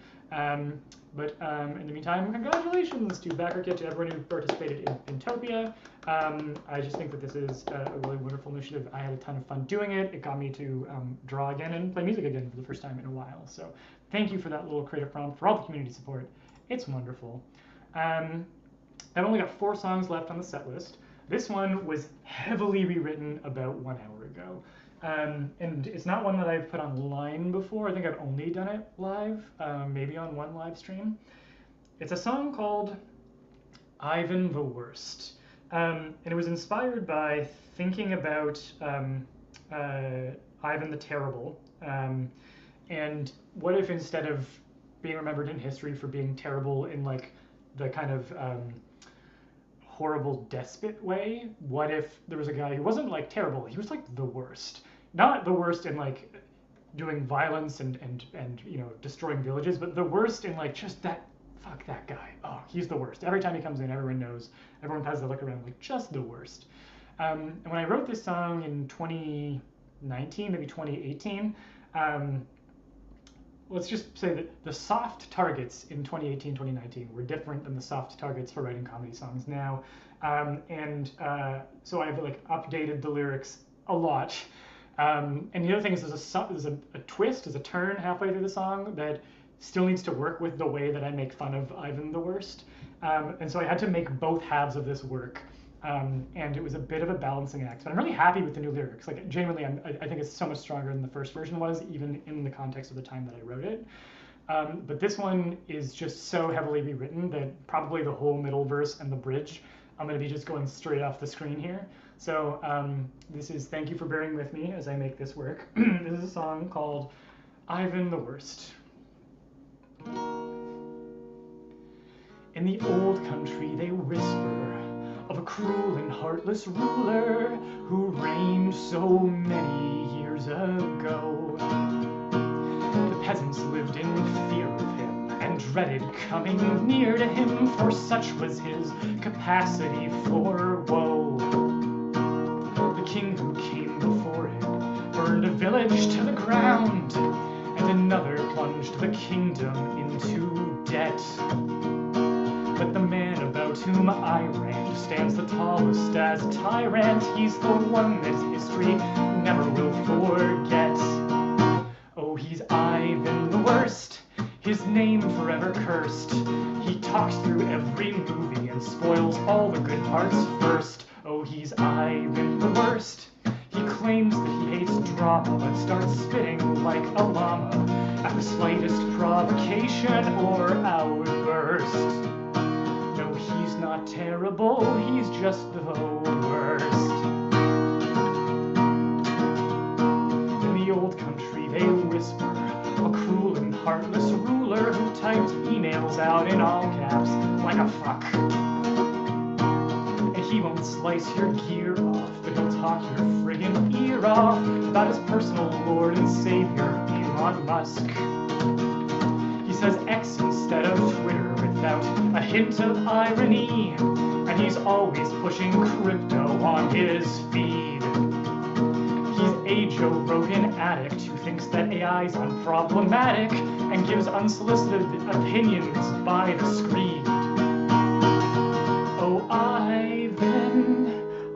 But in the meantime, congratulations to BackerKit, to everyone who participated in Pintopia. I just think that this is a really wonderful initiative. I had a ton of fun doing it. It got me to draw again and play music again for the first time in a while. So thank you for that little creative prompt, for all the community support. It's wonderful. I've only got 4 songs left on the set list. This one was heavily rewritten about 1 hour ago. And it's not one that I've put online before. I think I've only done it live, maybe on one live stream. It's a song called Ivan the Worst. And it was inspired by thinking about Ivan the Terrible. And what if instead of being remembered in history for being terrible in like the kind of horrible despot way, what if there was a guy who wasn't like terrible, he was like the worst. Not the worst in like doing violence and you know, destroying villages, but the worst in like just that, fuck that guy. Oh, he's the worst. Every time he comes in, everyone knows, everyone has to look around like just the worst. And when I wrote this song in 2019, maybe 2018, let's just say that the soft targets in 2018, 2019 were different than the soft targets for writing comedy songs now. So I've like updated the lyrics a lot. And the other thing is there's a twist, there's a turn halfway through the song that still needs to work with the way that I make fun of Ivan the Worst. And so I had to make both halves of this work. And it was a bit of a balancing act. But I'm really happy with the new lyrics. Like genuinely, I think it's so much stronger than the first version was, even in the context of the time that I wrote it. But this one is just so heavily rewritten that probably the whole middle verse and the bridge, I'm going to be just going straight off the screen here. So this is thank you for bearing with me as I make this work. This is a song called Ivan the Worst. In the old country they whisper of a cruel and heartless ruler who reigned so many years ago. The peasants lived in fear of him and dreaded coming near to him, for such was his capacity for woe. The king who came before him burned a village to the ground, and another plunged the kingdom into debt. But the man about whom I rant stands the tallest as a tyrant. He's the one that history never will forget. Oh, he's Ivan the Worst, his name forever cursed. He talks through every movie and spoils all the good parts first. Oh, he's Ivan the Worst. He claims that he hates drama, but starts spitting like a llama at the slightest provocation or outburst. No, he's not terrible, he's just the worst. In the old country they whisper, a cruel and heartless ruler who typed emails out in all caps like a fuck. And he won't slice your gear off, but he'll talk your friggin' ear off about his personal lord and savior, Elon Musk. He says X instead of Twitter without a hint of irony, and he's always pushing crypto on his feed. He's a Joe Rogan addict who thinks that AI's unproblematic and gives unsolicited opinions by the screed.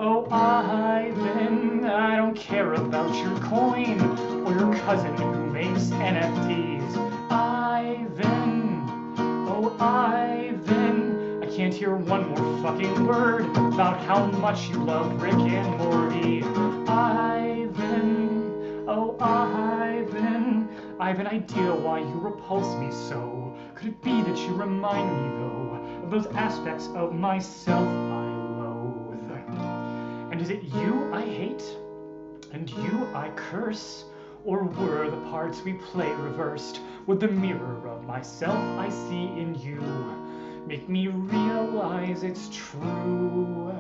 Oh Ivan, I don't care about your coin or your cousin who makes NFTs. Ivan, I can't hear one more fucking word about how much you love Rick and Morty. Ivan, I have an idea why you repulse me so. Could it be that you remind me, though, of those aspects of myself I loathe? And is it you I hate, and you I curse? Or were the parts we play reversed? Would the mirror of myself I see in you make me realize it's true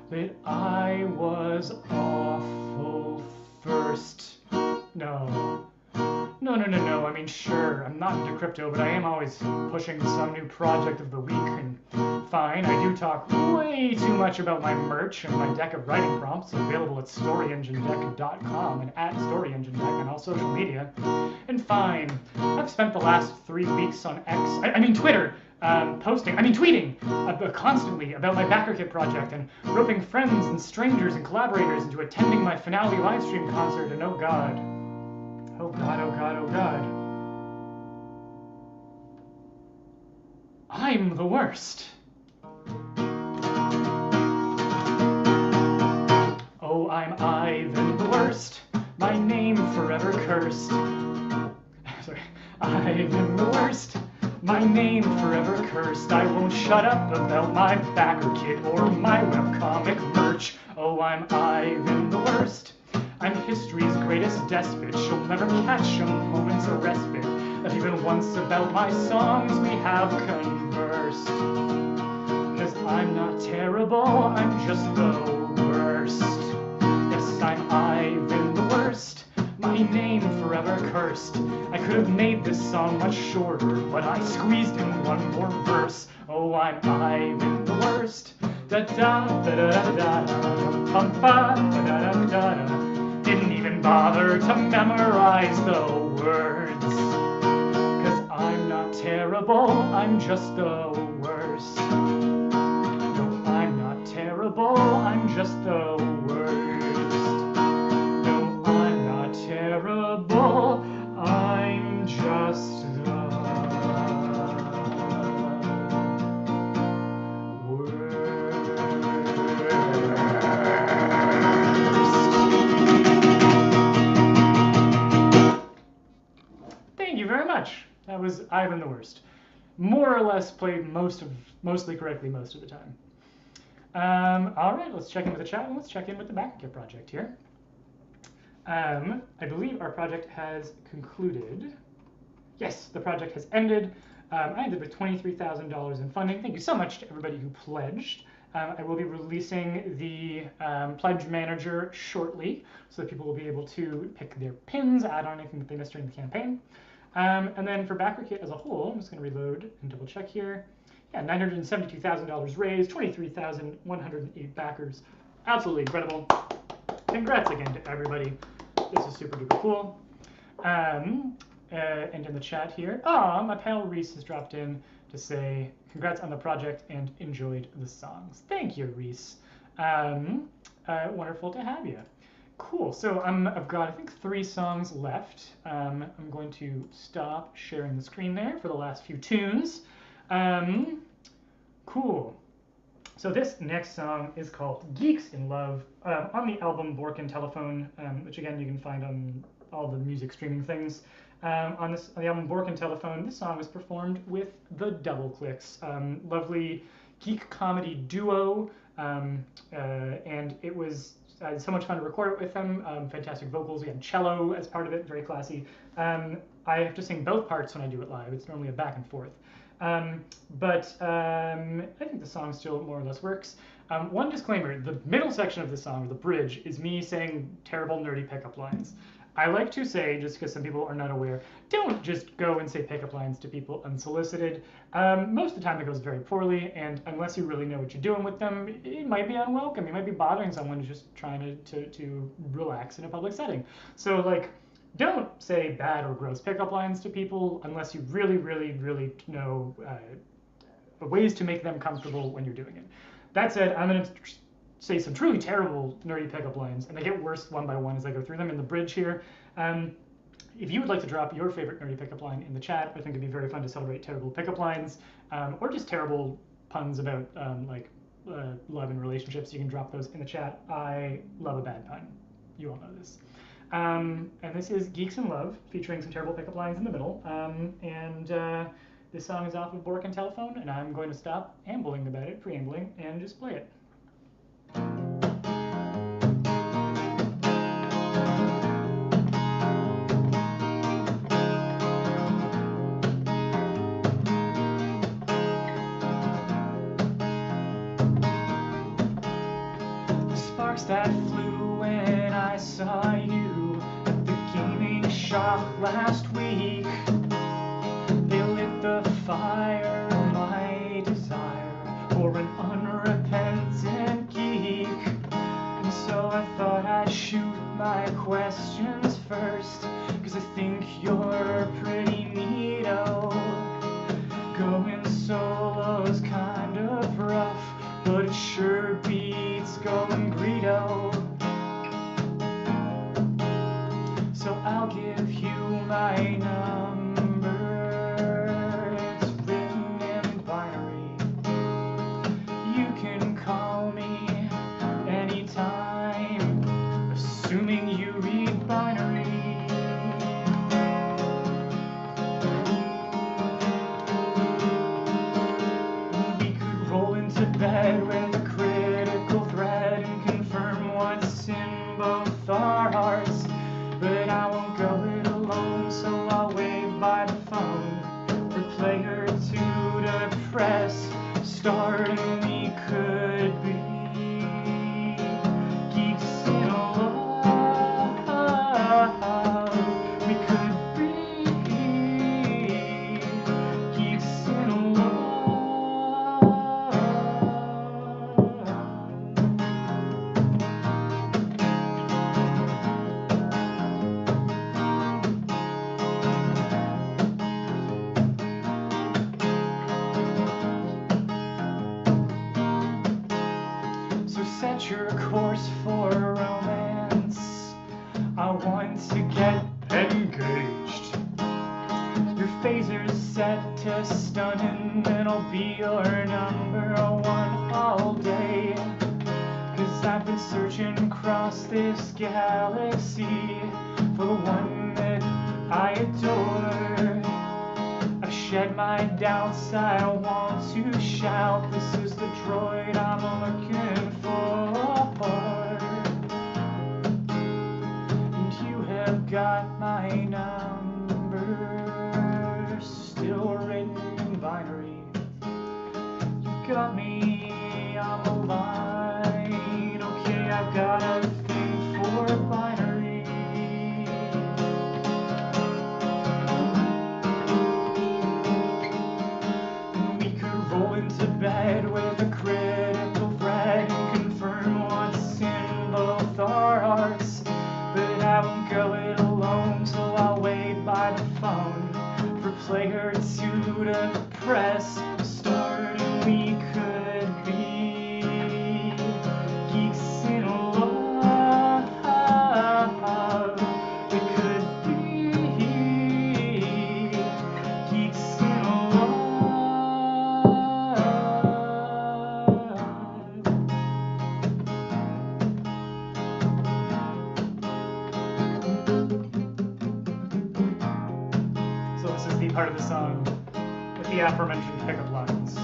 that I was awful first? No. No. I mean, sure, I'm not into crypto, but I am always pushing some new project of the week, and fine, I do talk way too much about my merch and my deck of writing prompts available at storyenginedeck.com and at storyenginedeck on all social media. And fine, I've spent the last 3 weeks on Twitter, tweeting constantly about my BackerKit project and roping friends and strangers and collaborators into attending my finale livestream concert, and oh god, I'm the worst. Oh, I'm Ivan the worst, my name forever cursed. Sorry, Ivan the worst, my name forever cursed. I won't shut up about my BackerKit or my webcomic merch. Oh, I'm Ivan the worst, I'm history's greatest despot. She'll never catch a moment's respite. Not even once about my songs we have conversed. 'Cause I'm not terrible, I'm just the worst. Yes, I'm Ivan the worst, my name forever cursed. I could have made this song much shorter, but I squeezed in one more verse. Oh, I'm Ivan the worst. Da da da da da da da da da da da. Didn't even bother to memorize the words. 'Cause I'm not terrible, I'm just the worst. No, I'm not terrible, I'm just the worst. No, I'm not terrible, I'm just the Thank you very much. That was Ivan the worst. More or less played mostly correctly most of the time. All right, let's check in with the chat and let's check in with the BackerKit project here. I believe our project has concluded. Yes, the project has ended. I ended with $23,000 in funding. Thank you so much to everybody who pledged. I will be releasing the pledge manager shortly so that people will be able to pick their pins, add on anything that they missed during the campaign. And then for BackerKit as a whole, I'm just going to reload and double check here. Yeah, $972,000 raised, 23,108 backers. Absolutely incredible. Congrats again to everybody. This is super duper cool. And in the chat here, my pal Reese has dropped in to say congrats on the project and enjoyed the songs. Thank you, Reese. Wonderful to have you. Cool. So I've got, I think, 3 songs left. I'm going to stop sharing the screen there for the last few tunes. Cool. So this next song is called Geeks in Love on the album Bork and Telephone, which again you can find on all the music streaming things. On the album Bork and Telephone, this song was performed with the Double Clicks, lovely geek comedy duo, and it was so much fun to record it with them. Fantastic vocals. We had cello as part of it, very classy. I have to sing both parts when I do it live. It's normally a back and forth. But I think the song still more or less works. One disclaimer, the middle section of the song, the bridge, is me saying terrible nerdy pickup lines. I like to say, just because some people are not aware, don't just go and say pickup lines to people unsolicited. Most of the time it goes very poorly, and unless you really know what you're doing with them, it might be unwelcome. You might be bothering someone who's just trying to relax in a public setting. So, like, don't say bad or gross pickup lines to people unless you really, really, really know ways to make them comfortable when you're doing it. That said, I'm going to say some truly terrible nerdy pickup lines, and they get worse one by one as I go through them in the bridge here. If you would like to drop your favorite nerdy pickup line in the chat, I think it'd be very fun to celebrate terrible pickup lines, or just terrible puns about love and relationships. You can drop those in the chat. I love a bad pun. You all know this. And this is Geeks in Love, featuring some terrible pickup lines in the middle. This song is off of Bork and Telephone, and I'm going to stop ambling about it, preambling, and just play it. The sparks that flew when I saw you at the gaming shop last week. They lit the fire of my desire for an unrepentant geek. And so I thought I'd shoot my questions first, 'cause I think you're pretty neato. Going solo's kind of rough, but it sure beats going Greedo. So I'll give you my number. It's written in binary. You can call me anytime, assuming you read binary. We could roll into bed with a critical thread and confirm what's in both our hearts. But I won't go it alone, so I'll wave by the phone for player 2 to press start, and we could be geeks in love. We could be geeks in love. Set your course for romance. I want to get engaged. Your phaser's set to stunning, and I'll be your number 1 all day. 'Cause I've been searching across this galaxy for the one that I adore. I've shed my doubts, I want to shout, this is the droid I'm looking for. And you have got my number, still written in binary. You got me on the line, okay, I've got a thing for binary. We could roll into bed with a critical thread and confirm what's in both our hearts. But I won't go it alone, so I'll wait by the phone for player 2 to press start, and we could be geeks in love. We could be geeks in love. So this is the part of the song with the aforementioned pickup lines.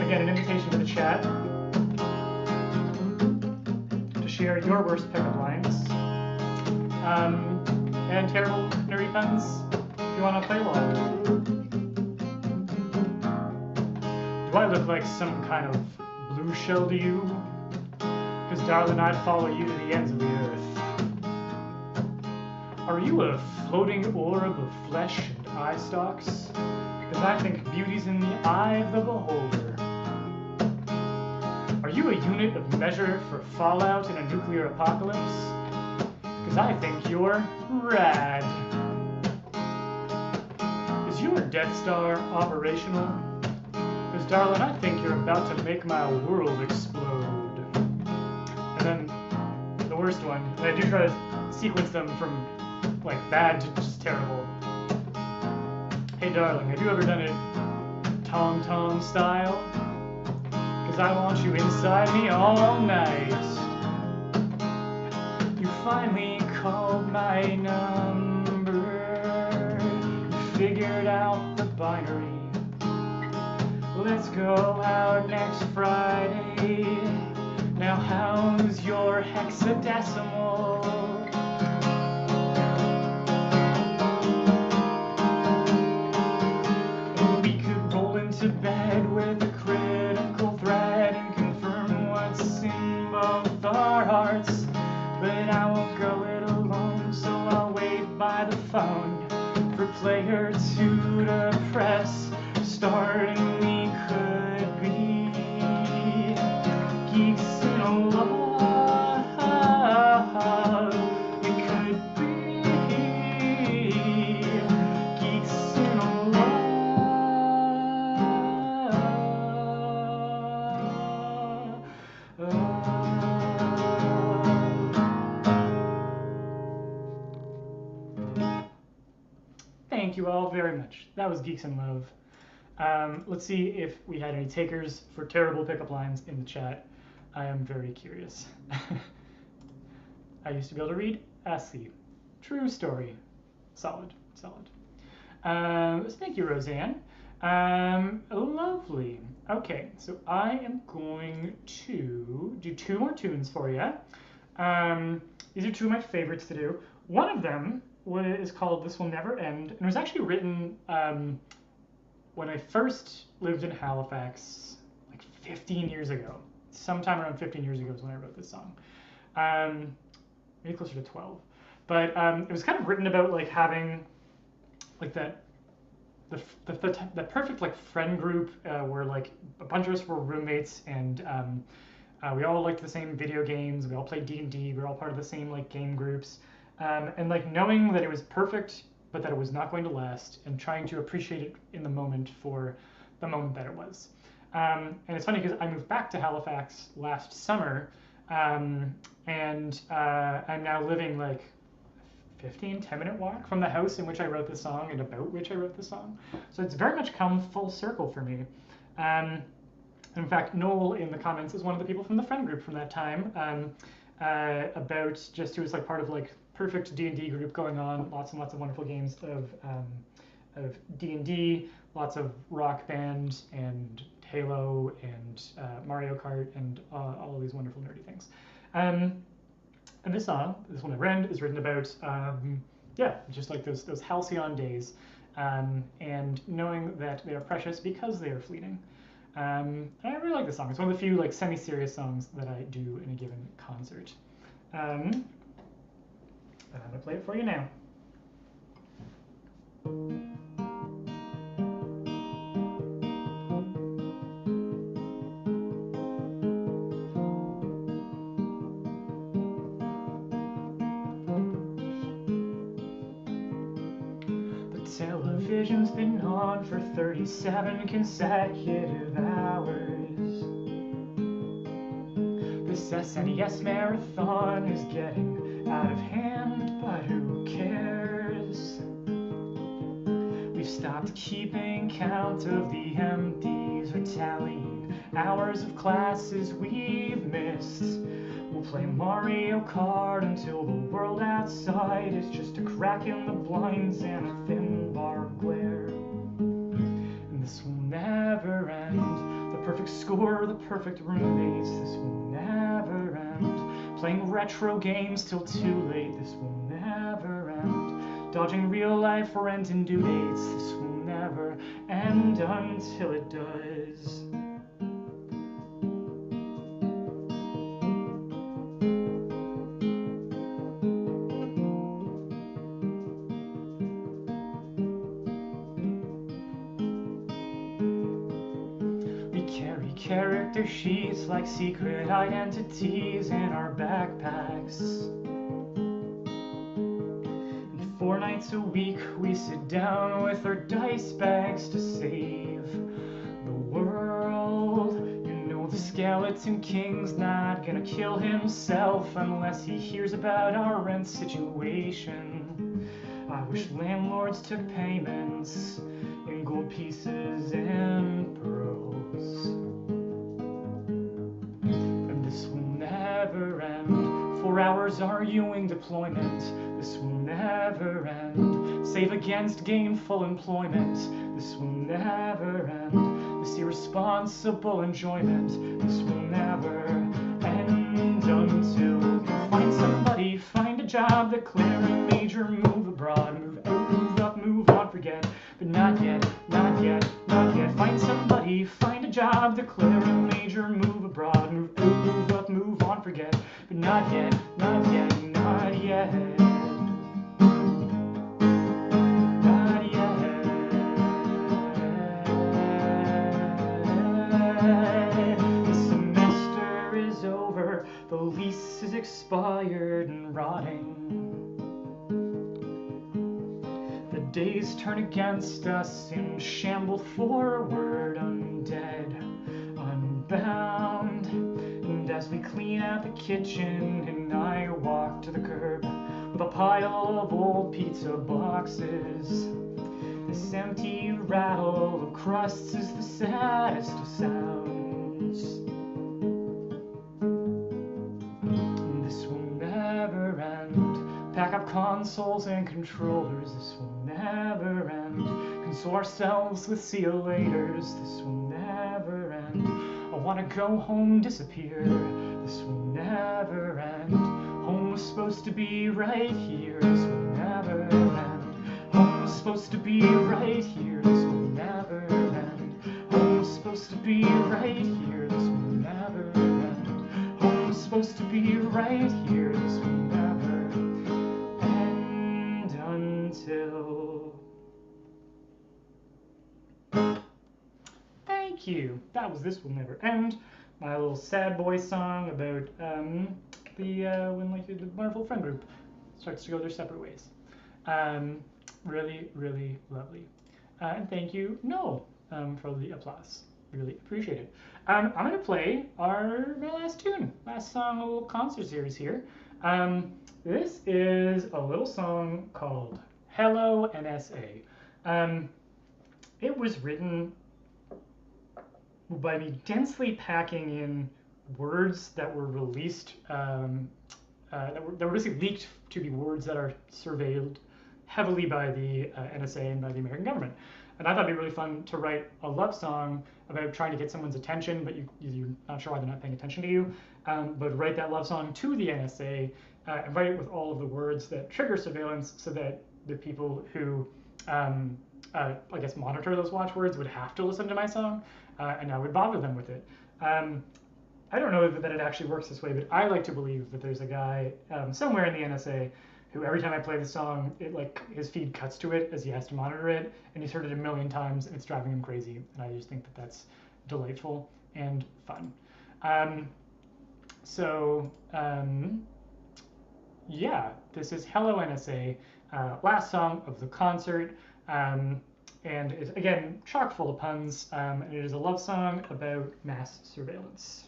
Again, an invitation to the chat to share your worst pickup lines and terrible nerdy puns if you want to play along. Do I look like some kind of blue shell to you? Because darling, I'd follow you to the ends of the earth. Are you a floating orb of flesh and eye stalks? Because I think beauty's in the eye of the beholder. Are you a unit of measure for fallout in a nuclear apocalypse? Because I think you're rad. Is your Death Star operational? Because darling, I think you're about to make my world explode. And then the worst one, and I do try to sequence them from like bad to just terrible. Hey darling, have you ever done it Tom Tom style? 'Cause I want you inside me all night. You finally called my number. You figured out the binary. Let's go out next Friday. Now how's your hexadecimal? We could roll into bed with a critical thread and confirm what's in both but I won't go it alone, so I'll wait by the phone for player 2 to press start, and we could be geeks in a love. We could be geeks in a Thank you all very much. That was Geeks in Love. Let's see if we had any takers for terrible pickup lines in the chat. I am very curious. I used to be able to read Essie. True story. Solid, solid. So thank you, Roseanne. Lovely. Okay, so I am going to do 2 more tunes for you. These are 2 of my favorites to do. One of them is called This Will Never End, and it was actually written when I first lived in Halifax, like 15 years ago. Sometime around 15 years ago is when I wrote this song. Maybe closer to 12. But it was kind of written about like having like the perfect like friend group where like a bunch of us were roommates, and we all liked the same video games. We all played D&D. We were all part of the same like game groups. And like knowing that it was perfect, but that it was not going to last, and trying to appreciate it in the moment for the moment that it was. And it's funny because I moved back to Halifax last summer, and I'm now living like 10-minute walk from the house in which I wrote the song and about which I wrote the song. So it's very much come full circle for me. In fact, Noel in the comments is one of the people from the friend group from that time, about just who was like part of like perfect D&D group going on, lots and lots of wonderful games of D&D, lots of Rock Band and Halo and Mario Kart and all of these wonderful nerdy things. And this song, This Will Never End, is written about, just like those halcyon days, and knowing that they are precious because they are fleeting. And I really like this song. It's one of the few like semi-serious songs that I do in a given concert. I'm gonna play it for you now. The television's been on for 37 consecutive hours. This SNES marathon is getting out of hand, but who cares? We've stopped keeping count of the empties or tallying hours of classes we've missed. We'll play Mario Kart until the world outside is just a crack in the blinds and a thin bar glare. And this will never end. The perfect score, the perfect roommates, this will never end. Playing retro games till too late, this will never end. Dodging real life rent and due dates, this will never end until it does. Character sheets like secret identities in our backpacks. And 4 nights a week we sit down with our dice bags to save the world. You know the skeleton king's not gonna kill himself unless he hears about our rent situation. I wish landlords took payments in gold pieces and pearls. This will never end. 4 hours arguing deployment. This will never end. Save against gainful employment. This will never end. This irresponsible enjoyment. This will never end until we can find somebody, find a job, declare a major move abroad, move out, move up, move on, forget, but not yet, not yet, not yet. Find somebody, find a job, declare a major move abroad, move out, move up, move on, forget, but not yet, not yet, not expired and rotting. The days turn against us and shamble forward, undead, unbound. And as we clean out the kitchen and I walk to the curb with a pile of old pizza boxes, this empty rattle of crusts is the saddest of sounds. This will never end. Pack up consoles and controllers. This will never end. Console ourselves with see you laters. This will never end. I wanna go home, disappear. This will never end. Home was supposed to be right here. This will never end. Home was supposed to be right here. This will never end. Home was supposed to be right here. This will never end. Home was supposed to be right here. This will never end until. Thank you. That was This Will Never End. My little sad boy song about when like the Marvel friend group starts to go their separate ways. Really, really lovely. And thank you, Noel, for the applause. Really appreciate it. I'm going to play my last tune, last song, a little concert series here. This is a little song called Hello NSA. It was written by me densely packing in words that were released, that were basically leaked to be words that are surveilled heavily by the NSA and by the American government. And I thought it'd be really fun to write a love song about trying to get someone's attention, but you're not sure why they're not paying attention to you. But write that love song to the NSA and write it with all of the words that trigger surveillance, so that the people who, I guess, monitor those watchwords would have to listen to my song, and I would bother them with it. I don't know that it actually works this way, but I like to believe that there's a guy somewhere in the NSA who every time I play the song, his feed cuts to it as he has to monitor it, and he's heard it a million times, and it's driving him crazy. And I just think that that's delightful and fun. Yeah, this is Hello NSA, last song of the concert, and is again chock full of puns, and it is a love song about mass surveillance.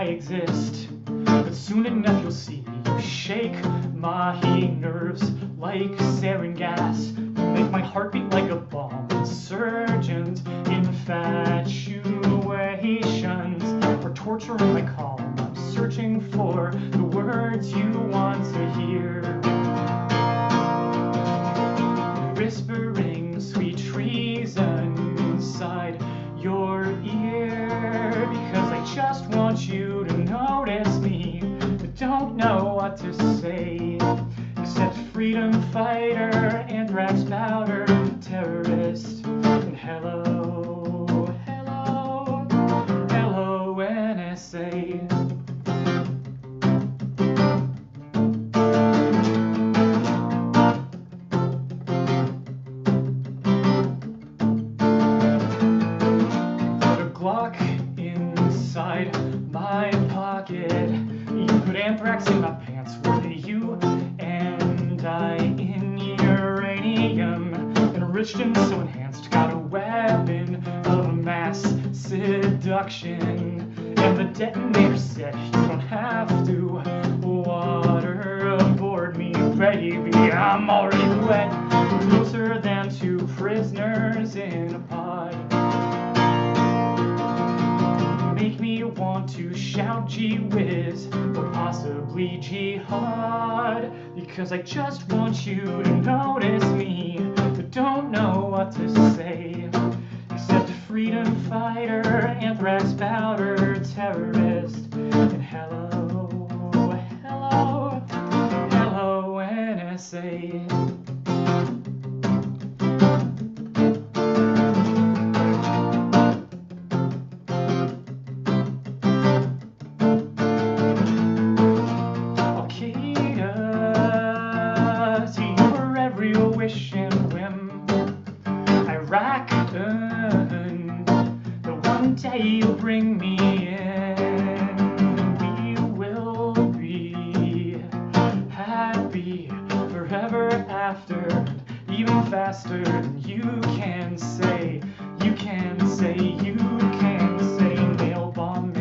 Exist, but soon enough you'll see you shake my nerves like sarin gas, you make my heart beat like a bomb. Insurgent infatuations are torturing my calm. I'm searching for the words you want to hear, whispering sweet treason inside your ear, because I just want you to notice me, but don't know what to say, except freedom fighter, anthrax powder, terrorist, and hello, hello, hello NSA. Inside my pocket, you put anthrax in my pants. Were you and I in uranium, enriched and so enhanced? Got a weapon of mass seduction, and the detonator said you don't have to waterboard me, baby. I'm already wet, closer than two prisoners in a pod. Make me want to shout gee whiz, or possibly jihad, because I just want you to notice me, but don't know what to say, except freedom fighter, anthrax powder, terrorist, and hello, hello, hello NSA. Dragon, the one day you'll bring me in, we will be happy forever after, even faster than you can say, you can say, you can say. Mail bomb,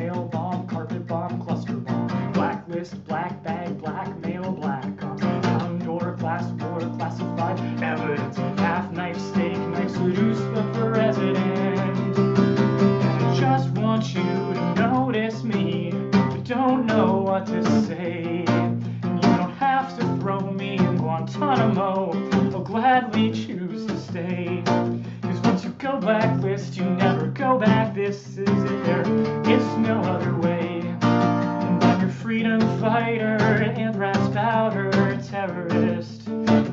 carpet bomb, cluster bomb, blacklist, black bag, blackmail, black ops, down door, glass door, classified evidence, half knife, steak knife, seduce the president. And I just want you to notice me, but don't know what to say. And you don't have to throw me in Guantanamo, I'll gladly choose to stay. Cause once you go blacklist, you never go back. This is it, there is no other way. And I'm your freedom fighter, anthrax powder terrorist.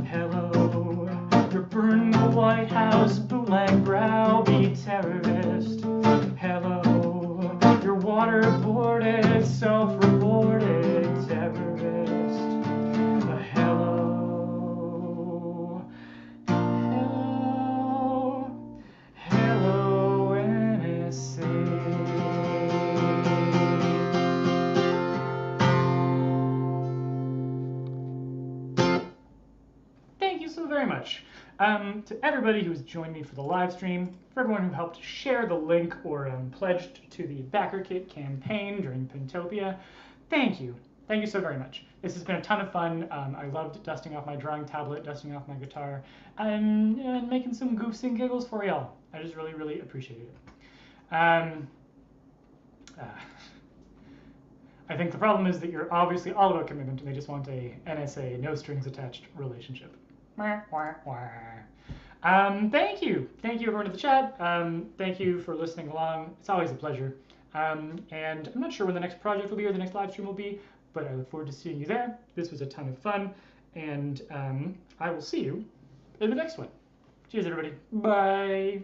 Hello, your burn the White House, bootleg browbeat terrorist. Hello, your waterboarded, self-reported terrorist. Hello, NSA. Thank you so very much. To everybody who's joined me for the live stream, for everyone who helped share the link or pledged to the BackerKit campaign during Pintopia, thank you. Thank you so very much. This has been a ton of fun. I loved dusting off my drawing tablet, dusting off my guitar, and making some goofs and giggles for y'all. I just really, really appreciate it. I think the problem is that you're obviously all about commitment and they just want a NSA, no strings attached relationship. Thank you. Thank you everyone in the chat. Thank you for listening along. It's always a pleasure. And I'm not sure when the next project will be or the next live stream will be, but I look forward to seeing you there. This was a ton of fun, and I will see you in the next one. Cheers, everybody. Bye.